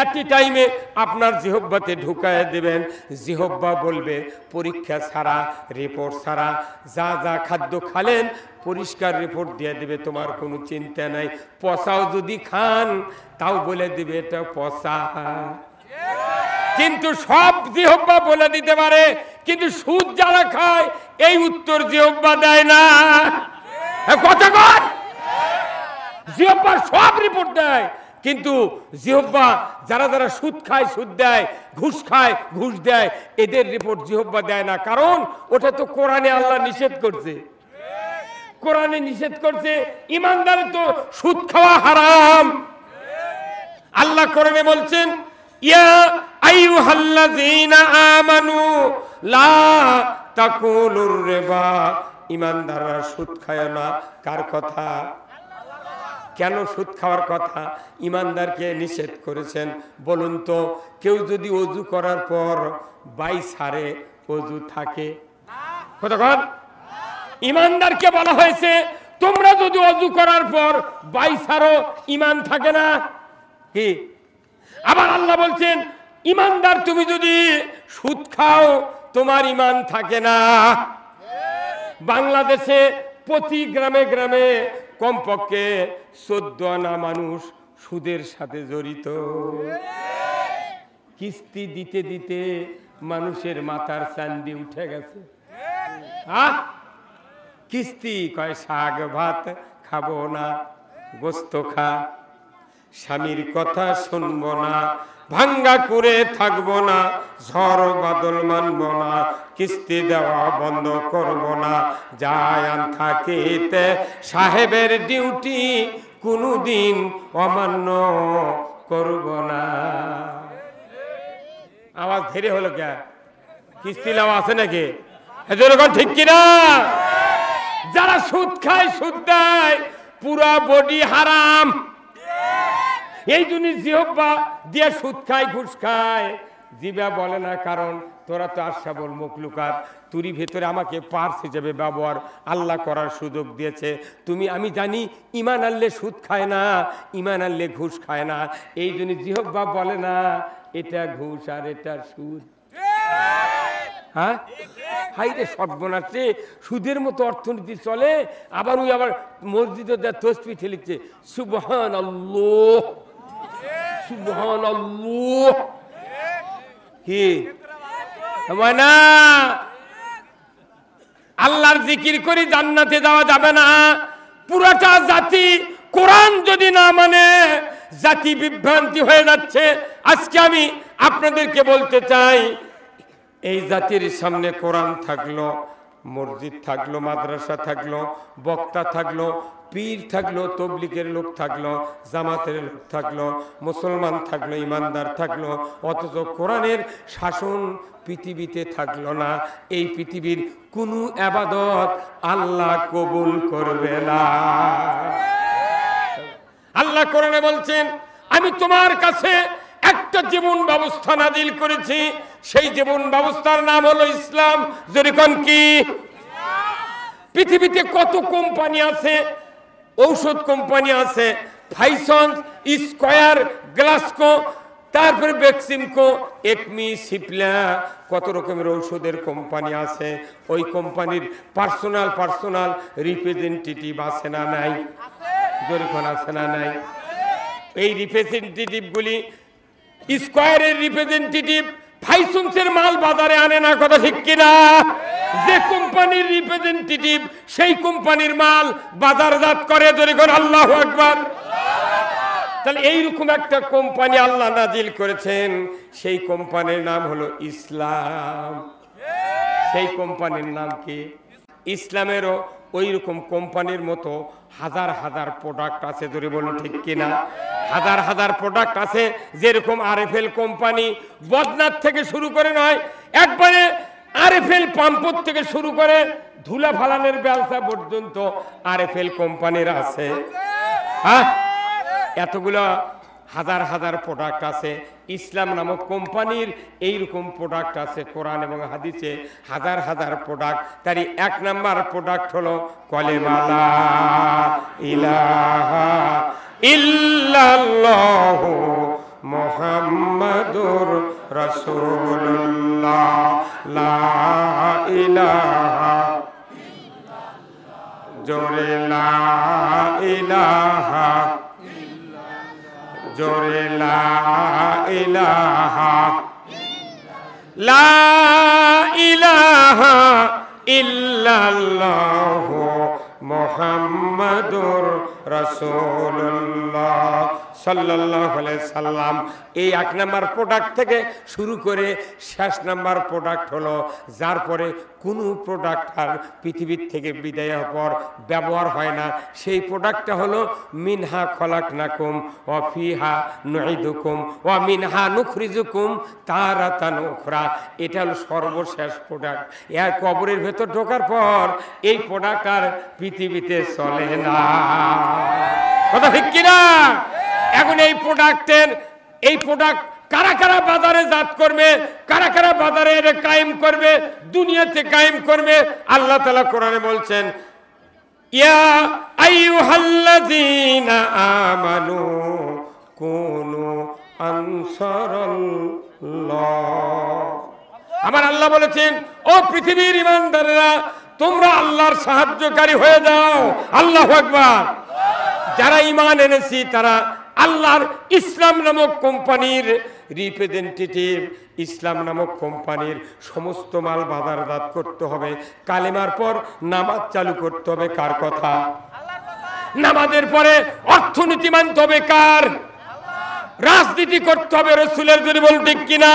এট এ টাইমে আপনার জিহ্বাতে ঢুকায় দেবেন। জিহ্বা বলবে পরীক্ষা ছাড়া, রিপোর্ট ছাড়া, যা যা খাদ্য খালেন পরিষ্কার রিপোর্ট দিয়ে দেবে, তোমার কোনো চিন্তা নাই। পচাও যদি খান তাও বলে দিবে এটা পচা। কিন্তু সব জিহ্বা বলে দিতে পারে, কিন্তু সুদ যারা খায় এই উত্তর জিহ্বা দেয় না। কথা কর, জিহ্বা সব রিপোর্ট দেয়, কিন্তু জিহ্বা যারা যারা সুদ খায় সুদ দেয়, ঘুষ খায় ঘুষ দেয়, এদের রিপোর্ট জিহ্বা দেয় না। কারণ ওটা তো কোরআনে আল্লাহ নিষেধ করছে, কোরআনে নিষেধ করছে। ইমানদারের তো সুদ খাওয়া হারাম। আল্লাহ কোরআনে বলছেন, ইয়া আইয়ুহাল্লাযীনা আমানু লা তাকুলুর রিবা, ইমানদাররা সুদ খায় না। কার কথা? কেন সুদ খাওয়ার কথা ইমানদারকে নিষেধ করেছেন বলুন তো? কেউ যদি ওযু করার পর 22 হারে ওযু থাকে, কতক্ষণ? ইমানদারকে বলা হয়েছে তোমরা যদি ওযু করার পর 22 হারো ইমান থাকে না কি? আবার আল্লাহ বলছেন ইমানদার তুমি যদি সুদ খাও তোমার ইমান থাকে না। বাংলাদেশে প্রতি গ্রামে গ্রামে কমপক্ষে 14 আনা মানুষ সুদের সাথে জড়িত। কিস্তি দিতে দিতে মানুষের মাথার চান্দি উঠে গেছে। কিস্তি কয় শাক ভাত খাবো না, গোস্ত খা, স্বামীর কথা শুনবো না, ভাঙ্গা করে থাকবো না, ঝড় বাদল মানবো না, কিস্তি দেওয়া বন্ধ করবো না, যায় আন থাকিতে সাহেবের ডিউটি কোনদিন অমান্য করবো না। আওয়াজ ধীরে হলো কে? কিস্তি লাভ আছে নাকি? এরকম ঠিক কিনা? যারা সুদ খায় সুদ দেয় পুরা বডি হারাম। এই জন্য জিহ্বা দিয়ে সুদ খায় ঘুষ খায়, জিবা বলে না, কারণ তোরা তো আশাবল মখলুকাত, তুরি ভেতরে আমাকে পার্স হিসেবে ব্যবহার আল্লাহ করার সুযোগ দিয়েছে। আমি জানি ইমান আনলে সুদ খায় না, ইমান আনলে ঘুষ খায় না, এই জন্য জিহ্বা বলে না এটা ঘুষ আর এটা সুদ। হ্যাঁ হাইরে সর্বনাশে সুদের মতো অর্থনীতি চলে। আবার ওই আবার মসজিদে তসবিহ লিখছে সুবহানাল্লাহ সুবহানাল্লাহ। কি না আল্লাহর জিকির করে জান্নাতে যাওয়া যাবে না। পুরাটা জাতি কোরআন যদি না মানে জাতি বিভ্রান্তি হয়ে যাচ্ছে। আজকে আমি আপনাদেরকে বলতে চাই, এই জাতির সামনে কোরআন থাকলো, মসজিদ থাকলো, মাদ্রাসা থাকলো, বক্তা থাকলো, পীর থাকলো, তবলিগের লোক থাকলো, জামাতের লোক থাকলো, মুসলমান থাকলো, ইমানদার থাকলো, অথচ কোরআনের শাসন পৃথিবীতে থাকলো না। এই পৃথিবীর কোনো ইবাদত আল্লাহ কবুল করবে না। আল্লাহ কোরআনে বলছেন আমি তোমার কাছে একটা জীবন ব্যবস্থা নাজিল করেছি, সেই জীবন ব্যবস্থার নাম হলো ইসলাম। যেরকম কি পৃথিবীতে কত কোম্পানি আছে, ঔষধ কোম্পানি আছে, ফাইসন্স, স্কয়ার, গ্লাসকো, তারপরে বেক্সিমকো, একমি, সিপলা, কত রকমের ঔষধের কোম্পানি আছে। ওই কোম্পানির পার্সোনাল রিপ্রেজেন্টেটিভ আছে না নাই? যেরকম আছে না নাই? এই রিপ্রেজেন্টেটিভগুলি, স্কয়ারের রিপ্রেজেন্টেটিভ ফাইসন্সের মাল বাজারে আনে না, কথা ঠিক কিনা? যে কোম্পানির রিপ্রেজেন্টেটিভ সেই কোম্পানির মাল বাজারজাত করে। যখন আল্লাহু আকবার। তাহলে এইরকম একটা কোম্পানি আল্লাহ নাজিল করেছেন, সেই কোম্পানির নাম হলো ইসলাম। সেই কোম্পানির নাম কি? ইসলামেরও ওই রকম কোম্পানির মতো হাজার হাজার প্রোডাক্ট আছে। ধরে বলো ঠিক কিনা? হাজার হাজার প্রোডাক্ট আছে। যেরকম আরএফএল কোম্পানি বদনাথ থেকে শুরু করে নয়, একবারে আরএফএল পাম্পর থেকে শুরু করে ধুলা ফালানের ব্যবসা পর্যন্ত আরএফএল কোম্পানির আছে। হ্যাঁ, এতগুলো হাজার হাজার প্রোডাক্ট আছে। ইসলাম নামক কোম্পানির এইরকম প্রোডাক্ট আছে কোরআন এবং হাদিসে হাজার হাজার প্রোডাক্ট। তারই এক নাম্বার প্রোডাক্ট হলো কলেমা লা ইলাহা ইল্লাল্লাহু মুহাম্মাদুর রাসূলুল্লাহ। লা ইলাহা জোরে লা ইলাহা, জোরে লা ইলাহা লা ইলাহা ইল্লাল্লাহু মুহাম্মাদুর রাসূলুল্লাহ সাল্লাল্লাহু আলাইহি সাল্লাম। এই 1 নাম্বার প্রোডাক্ট থেকে শুরু করে শেষ নাম্বার প্রোডাক্ট হলো যার পরে কোনো প্রোডাক্ট আর পৃথিবীর থেকে বিদায় হওয়ার পর ব্যবহার হয় না, সেই প্রোডাক্টটা হলো মিনহা খলাকনাকুম ওয়া ফিহা নুঈদুকুম ওয়া মিনহা নুখরিজুকুম তারাতান উখরা। এটা হলো সর্বশেষ প্রোডাক্ট। এর কবরের ভেতর ঢোকার পর এই প্রোডাক্ট আর পৃথিবীতে চলে না। কথা ঠিক কিনা? এখন এই প্রোডাক্ট কারা কারা বাজারে জাত করবে, কারা কারা বাজারে এটা কায়েম করবে, দুনিয়াতে কায়েম করবে? আল্লাহ তাআলা কোরআনে বলছেন, ইয়া আইয়ুহাল্লাযীনা আমানু কুনু আনসারাল্লাহ। আমার আল্লাহ বলেছেন, ও পৃথিবীর ঈমানদাররা, তোমরা আল্লাহর সাহায্যকারী হয়ে যাও। আল্লাহু আকবার। যারা ঈমান এনেছি তারা আল্লাহর ইসলাম নামক কোম্পানির রিপ্রেজেন্টেটিভ। ইসলাম নামক কোম্পানির সমস্ত মাল বাজারজাত করতে হবে। কালেমার পর নামাজ চালু করতে হবে। কার কথা? নামাজের পরে অর্থনীতি মানতে হবে। কার? রাজনীতি করতে হবে রাসূলের। যদি বল ঠিক কিনা?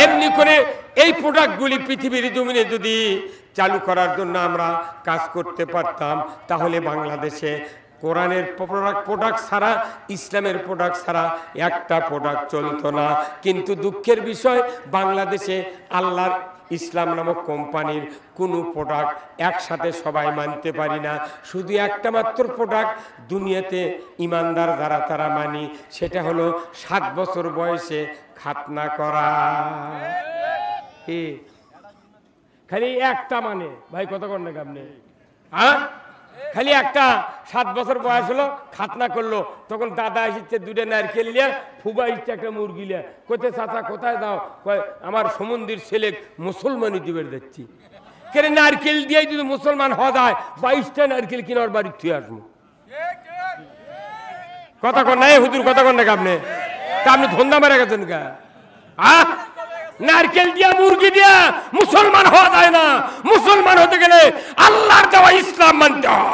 এমনি করে এই প্রোডাক্টগুলি পৃথিবীর জমিনে যদি চালু করার জন্য আমরা কাজ করতে পারতাম, তাহলে বাংলাদেশে কোরআনের প্রোডাক্ট ছাড়া, ইসলামের প্রোডাক্ট ছাড়া একটা প্রোডাক্ট চলতো না। কিন্তু দুঃখের বিষয়, বাংলাদেশে আল্লাহর ইসলাম নামক কোম্পানির কোনো প্রোডাক্ট একসাথে সবাই মানতে পারি না। শুধু একটা মাত্র প্রোডাক্ট দুনিয়াতে ইমানদার যারা তারা মানি, সেটা হলো 7 বছর বয়সে খাতনা করা। খালি একটা মানে ভাই, কত কর না আপনি? হ্যাঁ, খালি একটা 7 বছর বয়স হলো, খাতনা করলো। তখন দাদা এসেছে 2টা নারকেল নিয়ে, ফুবা ইচ্ছে একটা মুরগি নিয়ে। কোথায় চাচা কোথায় দাও? আমার সমুদ্রের ছেলে মুসলমানি দিবের যাচ্ছি। কেন নারকেল দিয়ে যদি মুসলমান হওয়া যায়, 22টা নারকেল কিনে ওর বাড়ি থুয়ে আসবো। কথা কর নাই হুজুর, কথা কর না আপনি? তা আপনি ধন্দা মারা গেছেন গা? হ্যাঁ, নারকেল দিয়া মুরগি দিয়া মুসলমান হওয়া যায় না। মুসলমান হতে গেলে আল্লাহর দেওয়া ইসলাম মানতে হয়।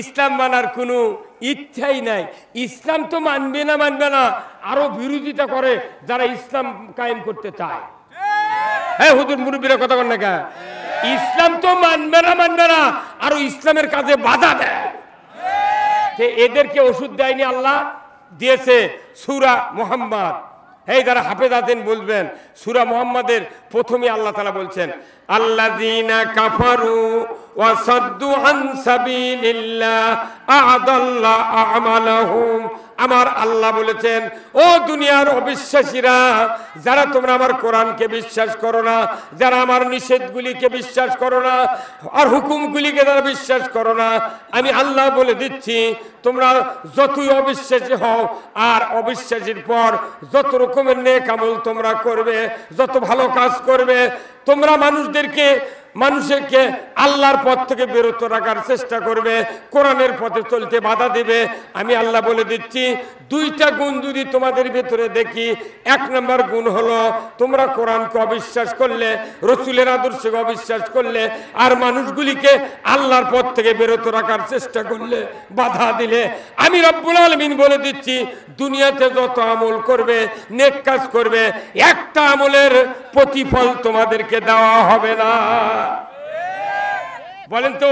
ইসলাম মানার কোনো ইচ্ছাই নাই। ইসলাম তো মানবে না, আরো বিরোধিতা করে যারা ইসলাম কায়েম করতে চায়। হ্যাঁ হুজুর, মুরব্বীরা কথা বল না কে? ইসলাম তো মানবে না, আরো ইসলামের কাজে বাধা দেয়। এদেরকে ওষুধ দেয়নি, আল্লাহ দিয়েছে সূরা মুহাম্মদ। এই যারা হাফেজ আছেন বলবেন, সূরা মুহাম্মাদের প্রথমে আল্লাহ তাআলা বলছেন, আল্লাযীনা কাফারু ওয়া সাদ্দু আন সাবিলিল্লাহ আ'দাল্লা আ'মালাহুম। আমার আল্লাহ বলেছেন, ও দুনিয়ার অবিশ্বাসীরা, যারা তোমরা আমার কোরআনকে বিশ্বাস করো না, যারা আমার নিষেধগুলিকে বিশ্বাস করো না, আর হুকুমগুলিকে যারা বিশ্বাস করো না, আমি আল্লাহ বলে দিচ্ছি, তোমরা যতই অবিশ্বাসী হও, আর অবিশ্বাসীর পর যত রকমের নেক আমল তোমরা করবে, যত ভালো কাজ করবে, তোমরা মানুষকে আল্লাহর পথ থেকে বিরত রাখার চেষ্টা করবে, কোরআনের পথে চলতে বাধা দিবে। আমি আল্লাহ বলে দিচ্ছি, 2টা গুণ যদি তোমাদের ভেতরে দেখি, 1 নম্বর গুণ হলো তোমরা কোরআনকে অবিশ্বাস করলে, রাসূলের আদর্শকে অবিশ্বাস করলে, আর মানুষগুলিকে আল্লাহর পথ থেকে বিরত রাখার চেষ্টা করলে, বাধা দিলে, আমি রব্বুল আলামিন বলে দিচ্ছি, দুনিয়াতে যত আমল করবে, নেক কাজ করবে, একটা আমলের প্রতিফল তোমাদেরকে দেওয়া হবে না। বলেন তো,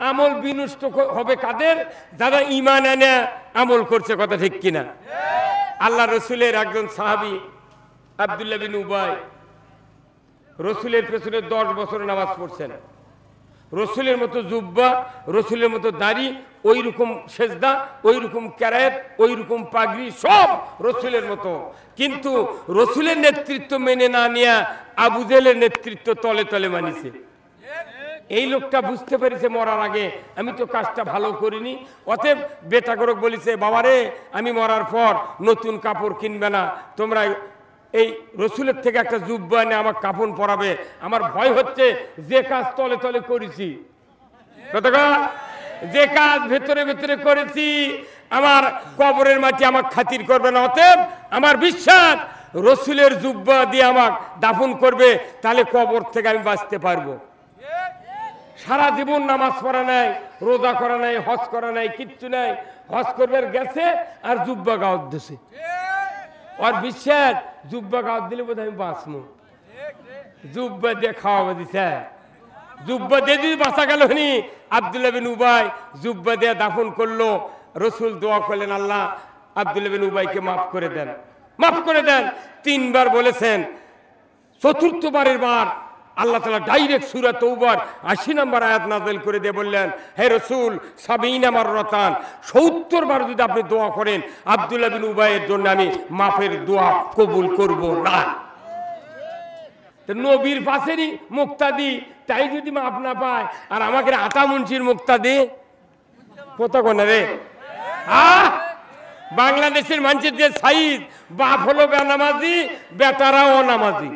আমল বিনষ্ট হবে কাদের? যারা ঈমান এনে আমল করছে। কথা ঠিক কিনা? আল্লাহ রসুলের একজন সাহাবী আব্দুল্লাহ বিন উবাই রসুলের পেছনে 10 বছর নামাজ পড়ছেন। রসুলের মতো জুব্বা, রসুলের মতো দাড়ি, ওই রকম সেজদা, ওই রকম ক্যারাত, ওই রকম পাগড়ি, সব রসুলের মতো। কিন্তু রসুলের নেতৃত্ব মেনে না নিয়ে আবু জেহেলের নেতৃত্ব তলে তলে মানিছে। এই লোকটা বুঝতে পেরেছে মরার আগে, আমি তো কাজটা ভালো করিনি। অতএব বেটাগরক বলেছে, বাবারে, আমি মরার পর নতুন কাপড় কিনবে না, তোমরা এই রসুলের থেকে একটা জুব্বা এনে আমার কাফন পরাবে। আমার ভয় হচ্ছে যে কাজ তলে তলে করেছি। যে কাজ ভেতরে ভেতরে করেছি আমার কবরের মাটি আমার খাতির করবে না। অতএব আমার বিশ্বাস রসুলের জুব্বা দিয়ে আমাকে দাফন করবে, তাহলে কবর থেকে আমি বাঁচতে পারবো। সারা জীবন নামাজ পড়া নাই, রোজা করা নাই, হজ করা নাই, কিচ্ছু নাই। হজ করবার গেছে আর জুব্বা গাওয়াত দিছে। আর বিশ্বাস জুব্বা গাওয়াত দিলে বোধ আমি বাঁচবো। জুব্বা দিয়ে খাওয়াবো দিছে। জুব্বা দিয়ে যদি বাঁচা গেল নি, আব্দুল্লাহ বিন উবাই জুব্বা দিয়ে দাফন করলো। রসুল দোয়া করলেন, আল্লাহ আব্দুল্লাহ বিন উবাইকে মাফ করে দেন, মাফ করে দেন। 3 বার বলেছেন। চতুর্থবারের বার আল্লাহ তাআলা ডাইরেক্ট সূরা তওবার 80 নম্বর আয়াত নাযিল করে দিয়ে বললেন, হে রাসূল 70 মাররাতান, 70 বার যদি আপনি দোয়া করেন আব্দুল্লাহ বিন উবাইয়ের জন্য আমি মাফের দোয়া কবুল করব না। তো নবীর পাশেরই মুক্তাদি, তাই যদি মাফ না পায়, আর আমাকে আতা মুন্সির মুক্তাদি কত কোন রে? বাংলাদেশের মানুষের যে সাইজ, বাপ হলো বেনামাজি, বেটারা অনামাজি।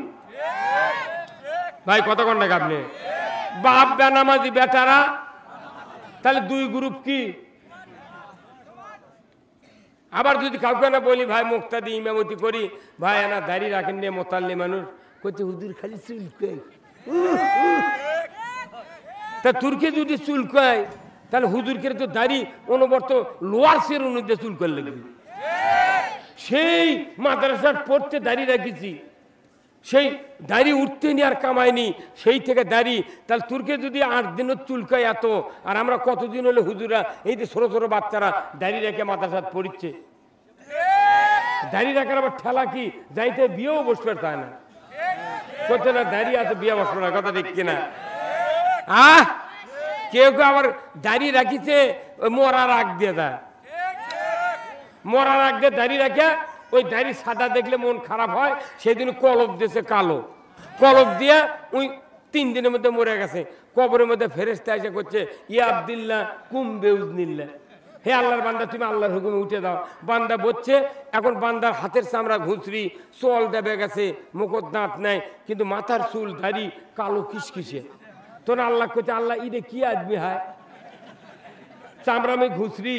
ভাই কত কোন টাকা আপনি? বাপ বেনামাজি, বেটারা, তাহলে 2 গ্রুপ কি? আবার যদি কাউকে না বলি ভাই মুক্তাদি ইমামতি করি, ভাই না দাড়ি রাখেন নিয়ে মোতাল্লি মানুষ করছে, হুজুর খালি চুলকায়। তা তুর্কি যদি চুলকায় তাহলে হুজুরকে তো দাড়ি অনবর্ত লোয়াসের অনুযায়ী চুলকার লাগবে। সেই মাদ্রাসার পড়তে দাড়ি রাখিছি, সেই দাড়ি উঠতে নি আর কামায়নি, সেই থেকে দাড়ি। তাহলে তুর্কে যদি 8 দিনের চুলকায় এত, আর আমরা কতদিন হলে হুজুরা এই যে ছোট ছোট বাচ্চারা দাড়ি রেখে মাদ্রাসাত পড়ছে। দাড়ি রাখার আবার ঠেলা কি, যাইতে বিয়েও বসবে তাই না, করতে না দাড়ি আছে বিয়ে বসবে না, কথা ঠিক কিনা? কেউ কেউ আবার দাড়ি রাখিছে মরার আগ দিয়ে দেয়, মরার আগ দিয়ে দাড়ি রাখে, ওই দাড়ি সাদা দেখলে মন খারাপ হয়, সেদিন কলব দিয়েছে কালো, কলব দিয়ে ওই 3 দিনের মধ্যে মরে গেছে। কবরের মধ্যে ফেরেশতা এসে করছে, ইয়া আব্দুল্লাহ কুম বেউজনিল্লাহ, হে আল্লাহর বান্দা তুমি আল্লাহর হুকুমে উঠে দাও। বান্দা বলছে, এখন বান্দার হাতের চামড়া ঘুষরি, চল দেবে গেছে, মুখর দাঁত নাই, কিন্তু মাথার চুল দাড়ি কালো কিসকিসে। তোর আল্লাহ করছে, আল্লাহ ইরে কি আদমি হয়, চামড়া মে ঘুষরি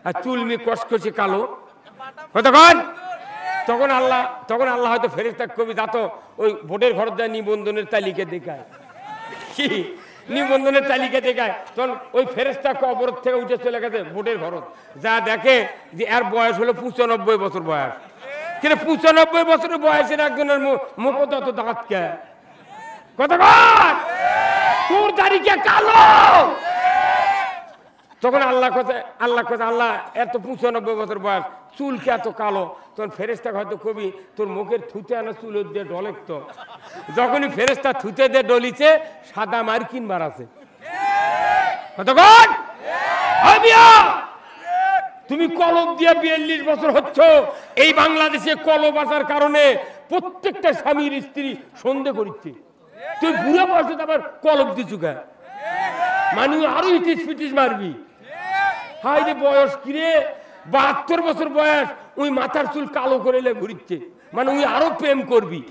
আর চুল মে কসকসে কালো। তখন আল্লাহ হয়তো ফেরেশতা কবি যাতো ওই ভোটের ঘর দেয় নিবন্ধনের তালিকা দেখায়, কি নিবন্ধনের তালিকা দেখায়, তখন ওই ফেরেশতা কবর থেকে উঠে চলে গেছে ভোটের ঘর, যা দেখে যে এর বয়স হলো 95 বছর বয়স। কিন্তু 95 বছরের বয়সের একজনের মুখ তত দাঁত কে, কত তোর দাড়ি কে কালো। তখন আল্লাহ কথা আল্লাহ এত 95 বছর বয়স, চুল কে এত কালো। তখন ফেরেশতা হয়তো কবি তোর মুখের থুতে আনা চুল দিয়ে ডলে। তো যখনই ফেরেশতা থুতে দিয়ে ডলিছে, সাদা মার্কিন মারাছে। কতক্ষণ তুমি কলব দিয়ে 42 বছর হচ্ছ। এই বাংলাদেশে কলব আসার কারণে প্রত্যেকটা স্বামীর স্ত্রী সন্দেহ করছে, তুই বুড়ো বয়সে আবার কলব দিছু কে, মানুষ আরো ইটিস পিটিস মারবি। হাই রে বয়স কিরে, 72 বছর বয়স, ওই মাথার চুল কালো করে ঘুরিচ্ছে, মানে ওই আরো প্রেম করবি।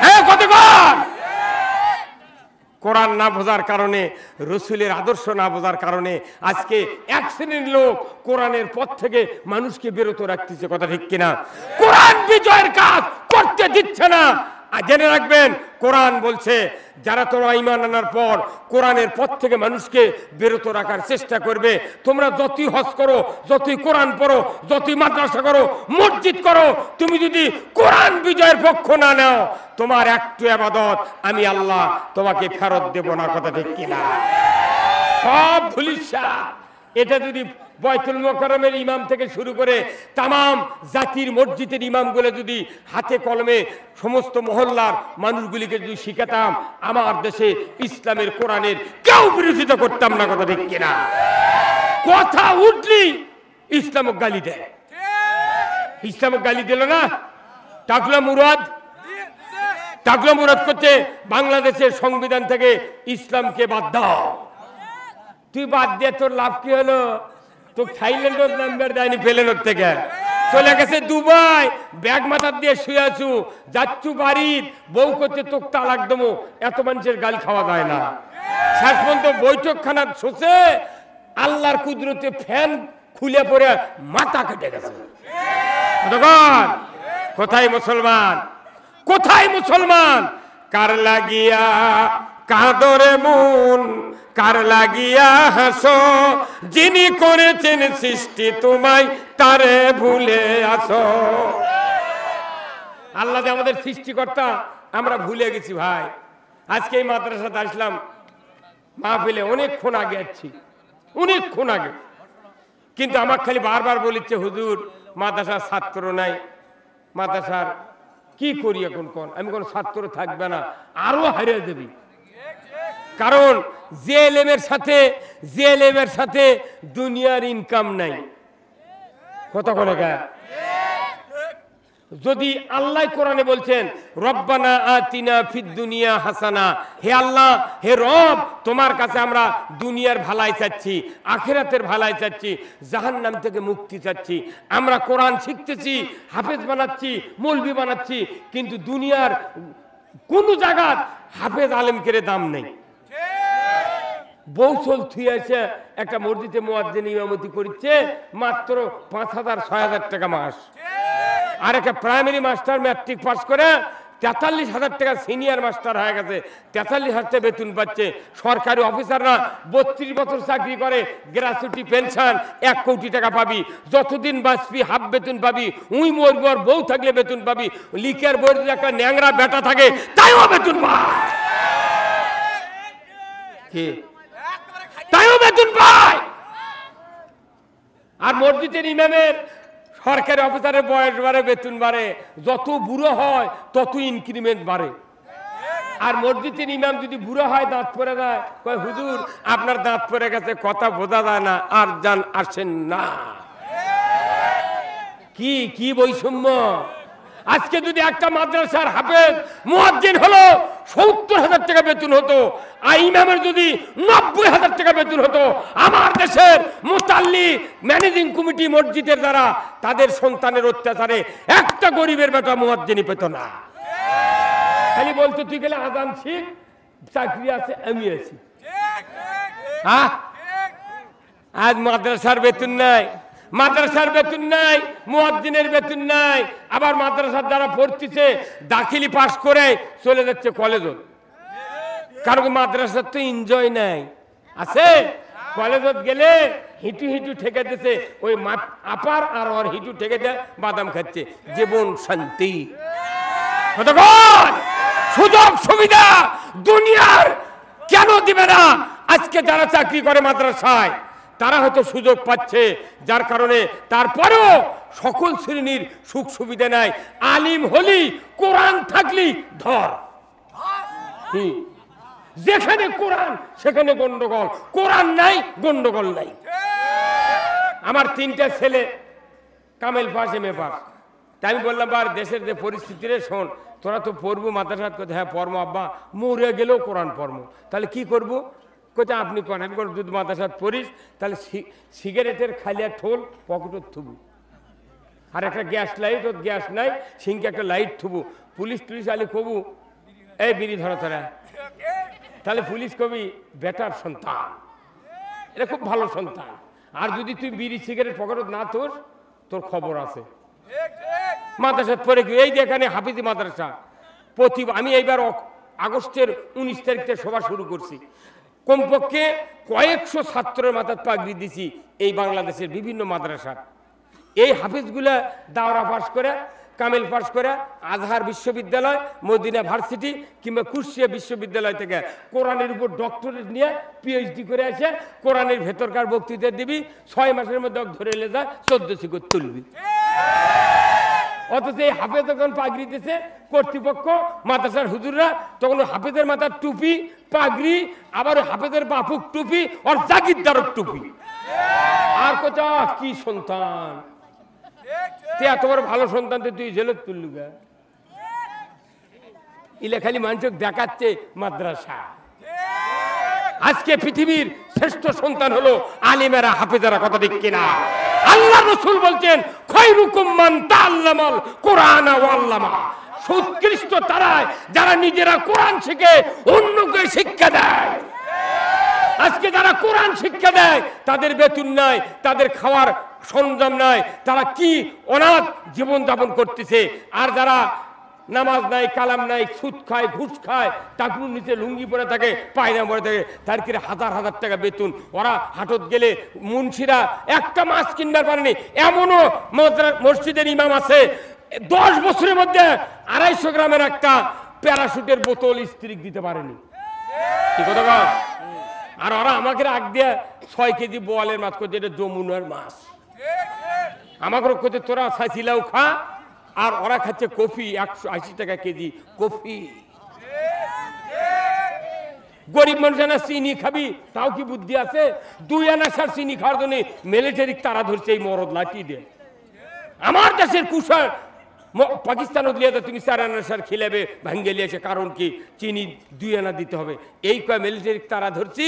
হ্যাঁ কতক্ষণ কোরআন না বোঝার কারণে, রসুলের আদর্শ না বোঝার কারণে আজকে এক শ্রেণীর লোক কোরআনের পথ থেকে মানুষকে বিরত রাখতেছে, কথা ঠিক কিনা? কোরআন বিজয়ের কাজ করতে দিচ্ছে না। আর জেনে রাখবেন, কোরআন বলছে যারা তোমরা ঈমান আনার পর কোরআনের পথ থেকে মানুষকে বিরত রাখার চেষ্টা করবে, তোমরা যতই হজ করো, যতই কোরআন পড়ো, যতই মাদ্রাসা করো, মসজিদ করো, তুমি যদি কোরআন বিজয়ের পক্ষ না নাও, তোমার একটু ইবাদত আমি আল্লাহ তোমাকে ফেরত দেব না, কথা ঠিক কিনা? সব ভুলিসা। এটা যদি বাইতুল মুকাররমের ইমাম থেকে শুরু করে তামাম জাতির মসজিদের ইমামগুলো যদি হাতে কলমে সমস্ত মহল্লার মানুষগুলিকে যদি শিখাতাম, আমার দেশে ইসলামের কোরআনের কেউ বিরোধিতা করতাম না, কথা ঠিক কিনা? কথা উঠলি ইসলামক গালি দেয়। ইসলামক গালি দিল না, টাকলা মুরাদ করছে বাংলাদেশের সংবিধান থেকে ইসলামকে বাদ দাও। তুই বাদ দিয়ে তোর লাভ কি হলো? তো থাইল্যান্ডের নাম্বার দেয়নি, প্লেনের থেকে চলে গেছে দুবাই, ব্যাগ মাথার দিয়ে শুয়ে আছু, যাচ্ছু বাড়ির, বউ করছে তোকে তালাক দেবো। এত মানুষের গাল খাওয়া যায় না। শেষ পর্যন্ত বৈঠকখানার শোষে আল্লাহর কুদরতে ফ্যান খুলে পড়ে মাথা কেটে গেছে। কোথায় মুসলমান, কোথায় মুসলমান? কার লাগিয়া কাদরে মন, কার লাগিয়া হাসো, যিনি করেছেন সৃষ্টি তোমায় তারে ভুলে আসো। আল্লাহ যে আমাদের সৃষ্টিকর্তা আমরা ভুলে গেছি ভাই। আজকে এই মাদ্রাসাতে আসলাম মাহফিলে, অনেকক্ষণ আগে আছি, অনেকক্ষণ আগে, কিন্তু আমার খালি বারবার বলিচ্ছে হুজুর মাদ্রাসার ছাত্র নাই, মাদ্রাসার কি করি এখন কোন? আমি কোন ছাত্র থাকবে না, আরো হারিয়ে দেবি। কারণ জেএলএমের সাথে দুনিয়ার ইনকাম নাই। কথা বলে গা, যদি আল্লাহ কোরআনে বলছেন রব্বানা আতিনা ফিদ দুনিয়া হাসানা, হে আল্লাহ, হে রব, তোমার কাছে আমরা দুনিয়ার ভালাই চাচ্ছি, আখিরাতের ভালাই চাচ্ছি, জাহান্নাম থেকে মুক্তি চাচ্ছি। আমরা কোরআন শিখতেছি, হাফেজ বানাচ্ছি, মৌলবি বানাচ্ছি, কিন্তু দুনিয়ার কোন জায়গায় হাফেজ আলেমকে দাম নেই। বৌসল থুয়ে এসে একটা মসজিদে মুয়াজ্জিন ইমামতি করছে, মাত্র 5,000-6,000 টাকা মাস। আর একটা প্রাইমারি মাস্টার ম্যাট্রিক পাস করে 43,000 টাকা সিনিয়র মাস্টার হয়ে গেছে, 43,000 টাকা বেতন পাচ্ছে। সরকারি অফিসাররা 32 বছর চাকরি করে, গ্র্যাচুইটি পেনশন 1 কোটি টাকা পাবি, যতদিন বাঁচবি হাফ বেতন পাবি, উই মরবি আর বউ থাকলে বেতন পাবি, লিকের বই একটা ন্যাংরা বেটা থাকে তাইও বেতন পায়, তাইও বেতন পায়। আর মসজিদের ইমামের, সরকারি অফিসারের বয়স বাড়ে, বেতন বাড়ে, যত বুড়ো হয় তত ইনক্রিমেন্ট বাড়ে। আর মসজিদের ইমাম যদি বুড়ো হয়, দাঁত পড়ে যায়, কয় হুজুর আপনার দাঁত পড়ে গেছে, কথা বোঝা যায় না, আর যান আসেন না। কি বৈষম্য! আজকে যদি একটা মাদ্রাসার হাফেজ মুয়াজ্জিন হলো 70,000 টাকা বেতন হতো, আর ইমামের যদি 90,000 টাকা বেতন হতো, আমার দেশের মুতাল্লি ম্যানেজিং কমিটি মসজিদের দ্বারা তাদের সন্তানের অত্যাচারে একটা গরিবের বেটা মুয়াজ্জিনই পেত না। খালি বলতো তুই গেলে আজান শিখ, চাকরি আছে, আমি আছি। হ্যাঁ, আজ মাদ্রাসার বেতন নাই, মাদ্রাসার বেতন নাই, মুয়াজ্জিনের বেতন নাই। আবার মাদ্রাসার দ্বারা পড়তেছে, দাখিলি পাস করে চলে যাচ্ছে কলেজত। কারণ মাদ্রাসার তো এনজয় নাই, আছে কলেজত গেলে হিটু ঠেকে দিচ্ছে, ওই আপার আর ওর হিটু ঠেকে দেয়, বাদাম খাচ্ছে, জীবন শান্তি। সুযোগ সুবিধা দুনিয়ার কেন দিবে না? আজকে যারা চাকরি করে মাদ্রাসায়, তারা হয়তো সুযোগ পাচ্ছে, যার কারণে তারপরেও সকল শ্রেণীর সুখ সুবিধা নাই। আলিম হলি, কোরআন থাকলি ধর, যেখানে কোরআন সেখানে গন্ডগোল, কোরআন নাই গন্ডগোল নাই। আমার 3টা ছেলে কামেল পাস, এমএ পাস। তাই আমি বললাম বার দেশের যে পরিস্থিতি রে, শোন তোরা তো পড়বো মাদ্রাসাত, কথা হ্যাঁ পড়বো আব্বা, মরে গেলেও কোরআন পড়বো, তাহলে কি করবো? কোথায় আপনি করেন, আমি দুধ মাদ্রাসাত পড়িস, তাহলে সিগারেটের খালিয়া ঠোল পকেটত থুবু, আর একটা গ্যাস লাইট, ওর গ্যাস নাই, সিংকে একটা লাইট থুবু। পুলিশ আলি কবু এই বিড়ি ধরা ধরা, তাহলে পুলিশ কবি বেটার সন্তান, এটা খুব ভালো সন্তান। আর যদি তুই বিড়ি সিগারেট পকেটত না তোর, তোর খবর আছে। মাদ্রাসাত পড়ে গিয়ে এই যে এখানে হাফিজি মাদ্রাসা, আমি এইবার আগস্টের 19 তারিখ থেকে সভা শুরু করছি। কমপক্ষে কয়েকশো ছাত্রের মাথার পাগড়ি দিছি এই বাংলাদেশের বিভিন্ন মাদ্রাসা। এই হাফিজগুলা দাওরা পাস করে, কামেল পাস করে, আজহার বিশ্ববিদ্যালয়, মদিনা ভার্সিটি কিংবা কুশিয়া বিশ্ববিদ্যালয় থেকে কোরআনের উপর ডক্টরেট নিয়ে পিএইচডি করে আসে, কোরআনের ভেতরকার বক্তৃতা দিবি, 6 মাসের মধ্যে ধরে এলে যায় 14 শিকড় তুলবি। অথচ এই হাফেজ যখন পাগড়ি দিতেছে কর্তৃপক্ষ, মাদ্রাসার হুজুররা, তখন হাফেজের মাথার টুপি পাগড়ি, আবার হাফেজের বাপুক টুপি, আর জাগিরদারক টুপি। আর কোথা কি সন্তান, এত বড় ভালো সন্তান তুই জেলত তুললু গা। ইলে খালি মানুষ দেখাচ্ছে মাদ্রাসা। আজকে পৃথিবীর শ্রেষ্ঠ সন্তান হলো আলিমেরা, হাফেজারা, কথা ঠিক কিনা? আল্লাহ রাসূল বলছেন খায়রুকুম মান তাআল্লামাল কুরআন ওয়া আল্লামা, সর্বোত্তম তারা যারা নিজেরা কোরআন শিখে অন্যকে শিক্ষা দেয়। আজকে যারা কোরআন শিক্ষা দেয় তাদের বেতন নাই, তাদের খাওয়ার সরঞ্জাম নাই, তারা কি অনাথ জীবন যাপন করতেছে। আর যারা নামাজ নাই, কালাম নাই, সুদ খায়, ঘুষ খায়, টাকুর নিচে লুঙ্গি পরে থাকে, পায়না পরে থাকে, তার কি হাজার হাজার টাকা বেতন। ওরা হাটত গেলে মুন্সিরা একটা মাছ কিনবার পারেনি। এমনও মসজিদের ইমাম আছে 10 বছরের মধ্যে 250 গ্রামের একটা প্যারাশুটের বোতল স্ত্রী দিতে পারেনি। কি কথা বল? আর ওরা আমাকে রাখ দিয়ে 6 কেজি বোয়ালের মাছ করছে, এটা যমুনার মাছ। আমাকে করতে তোরা চাইছিলাও খা, আর ওরা খাচ্ছে কফি 180 টাকা কেজি কফি। গরিব মানুষ না চিনি খাবি, তাও কি বুদ্ধি আছে? 2 আনা সার চিনি খাওয়ার জন্য মিলিটারি তারা ধরছে এই মরদ লাঠি দিয়ে। আমার দেশের কুশার পাকিস্তানত লিয়ে তুমি 4 আনা সার খিলাবে ভাঙ্গে লিয়েছে, কারণ কি চিনি 2 আনা দিতে হবে। এই কয় মিলিটারি তারা ধরছি,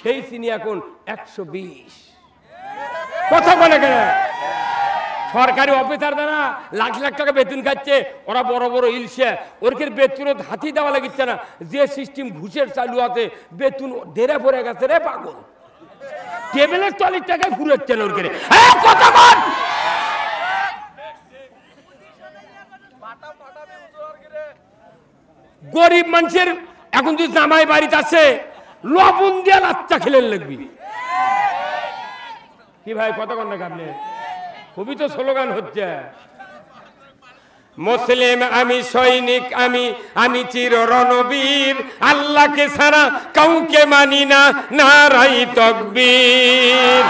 সেই চিনি এখন 120। কথা বলে কেন? সরকারি অফিসার দ্বারা লাখ লাখ টাকা বেতন খাচ্ছে, ওরা বড় বড় ইলসে ওরকের বেতনত হাতি দেওয়া লাগিচ্ছে না। যে সিস্টেম ঘুষের চালু আছে, বেতন দেরে পড়ে গেছে রে পাগল। টেবিলের তলির টাকায় ফুরাচ্ছে না ওরকে। কথা বল। গরিব মানুষের এখন যদি জামাই বাড়িতে আছে, লবণ দিয়ে লাচ্চা খেলেন লাগবি। কি ভাই কথা কন না আপনি? খুবই তো স্লোগান হচ্ছে। মুসলিম আমি, সৈনিক আমি, আমি চির রণবীর, আল্লাহকে ছাড়া কাউকে মানি না, নারায়ে তাকবীর।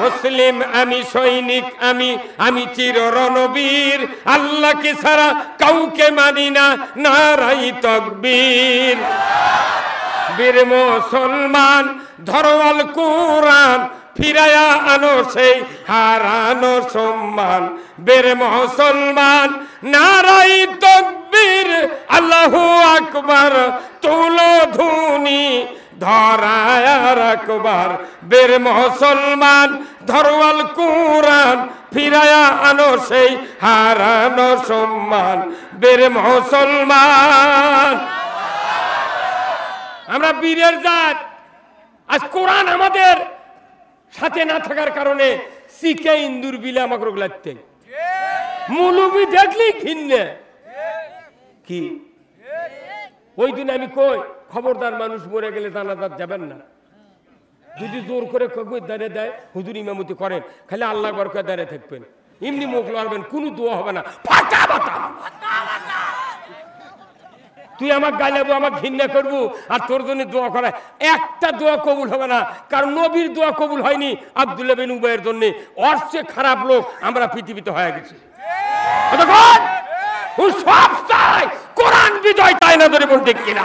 মুসলিম আমি, সৈনিক আমি, আমি চির রণবীর, আল্লাহকে ছাড়া কাউকে মানি না, নারায়ে তাকবীর। বীর মুসলমান ধরো আল কোরআন, ফিরায়া আনো সেই হারানো সম্মান। বীর মুসলমান নারায়ে তাকবীর, আল্লাহু আকবার, তুলো ধুনি ধরায় রাখবার। বীর মুসলমান ধরো আল কোরআন, ফিরায়া আনো সেই হারানো সম্মান। বীর মুসলমান আমরা বীরের জাত। আজ কোরআন আমাদের সাথে না থাকার কারণে শিখে ইন্দুর বিলে আমাকে রোগ লাগতে, মুলুবি দেখলেই ঘিন্নে। কি ওই দিন আমি কই, খবরদার মানুষ মরে গেলে জানাজাত যাবেন না। যদি জোর করে দাঁড়িয়ে দেয়, হুজুর ইমামতি করেন, খালি আল্লাহ বরকত দাঁড়িয়ে থাকবেন, এমনি মুখ লড়বেন, কোনো দোয়া হবে না, ফাটা বাটা। তুই আমার গাইলাবো, আমার ঘৃণা করবো, আর তোর জন্য দোয়া করা, একটা দোয়া কবুল হবে না। কারণ নবীর দোয়া কবুল হয়নি আব্দুল্লাহ বিন উবাইয়ের জন্য। ওর চেয়ে খারাপ লোক আমরা পৃথিবীতে হয়ে গেছি। সব চাই কোরআন বিজয়, তাই না ধরে বলতে কিনা?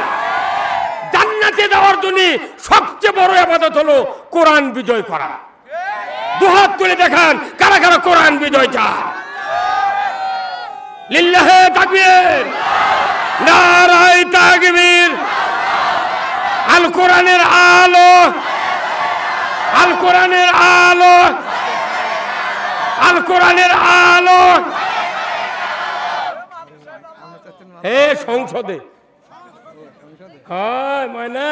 জান্নাতে যাওয়ার জন্য সবচেয়ে বড় ইবাদত হলো কোরআন বিজয় করা। দুহাত তুলে দেখান কারা কারা কোরআন বিজয় চায়। লিল্লাহে তাকবীর, নারায়ে তাকবীর। আল কোরআনের আলো, আল কোরআনের আলো, আল কোরআনের আলো। হে সংসদে হয় ময়না,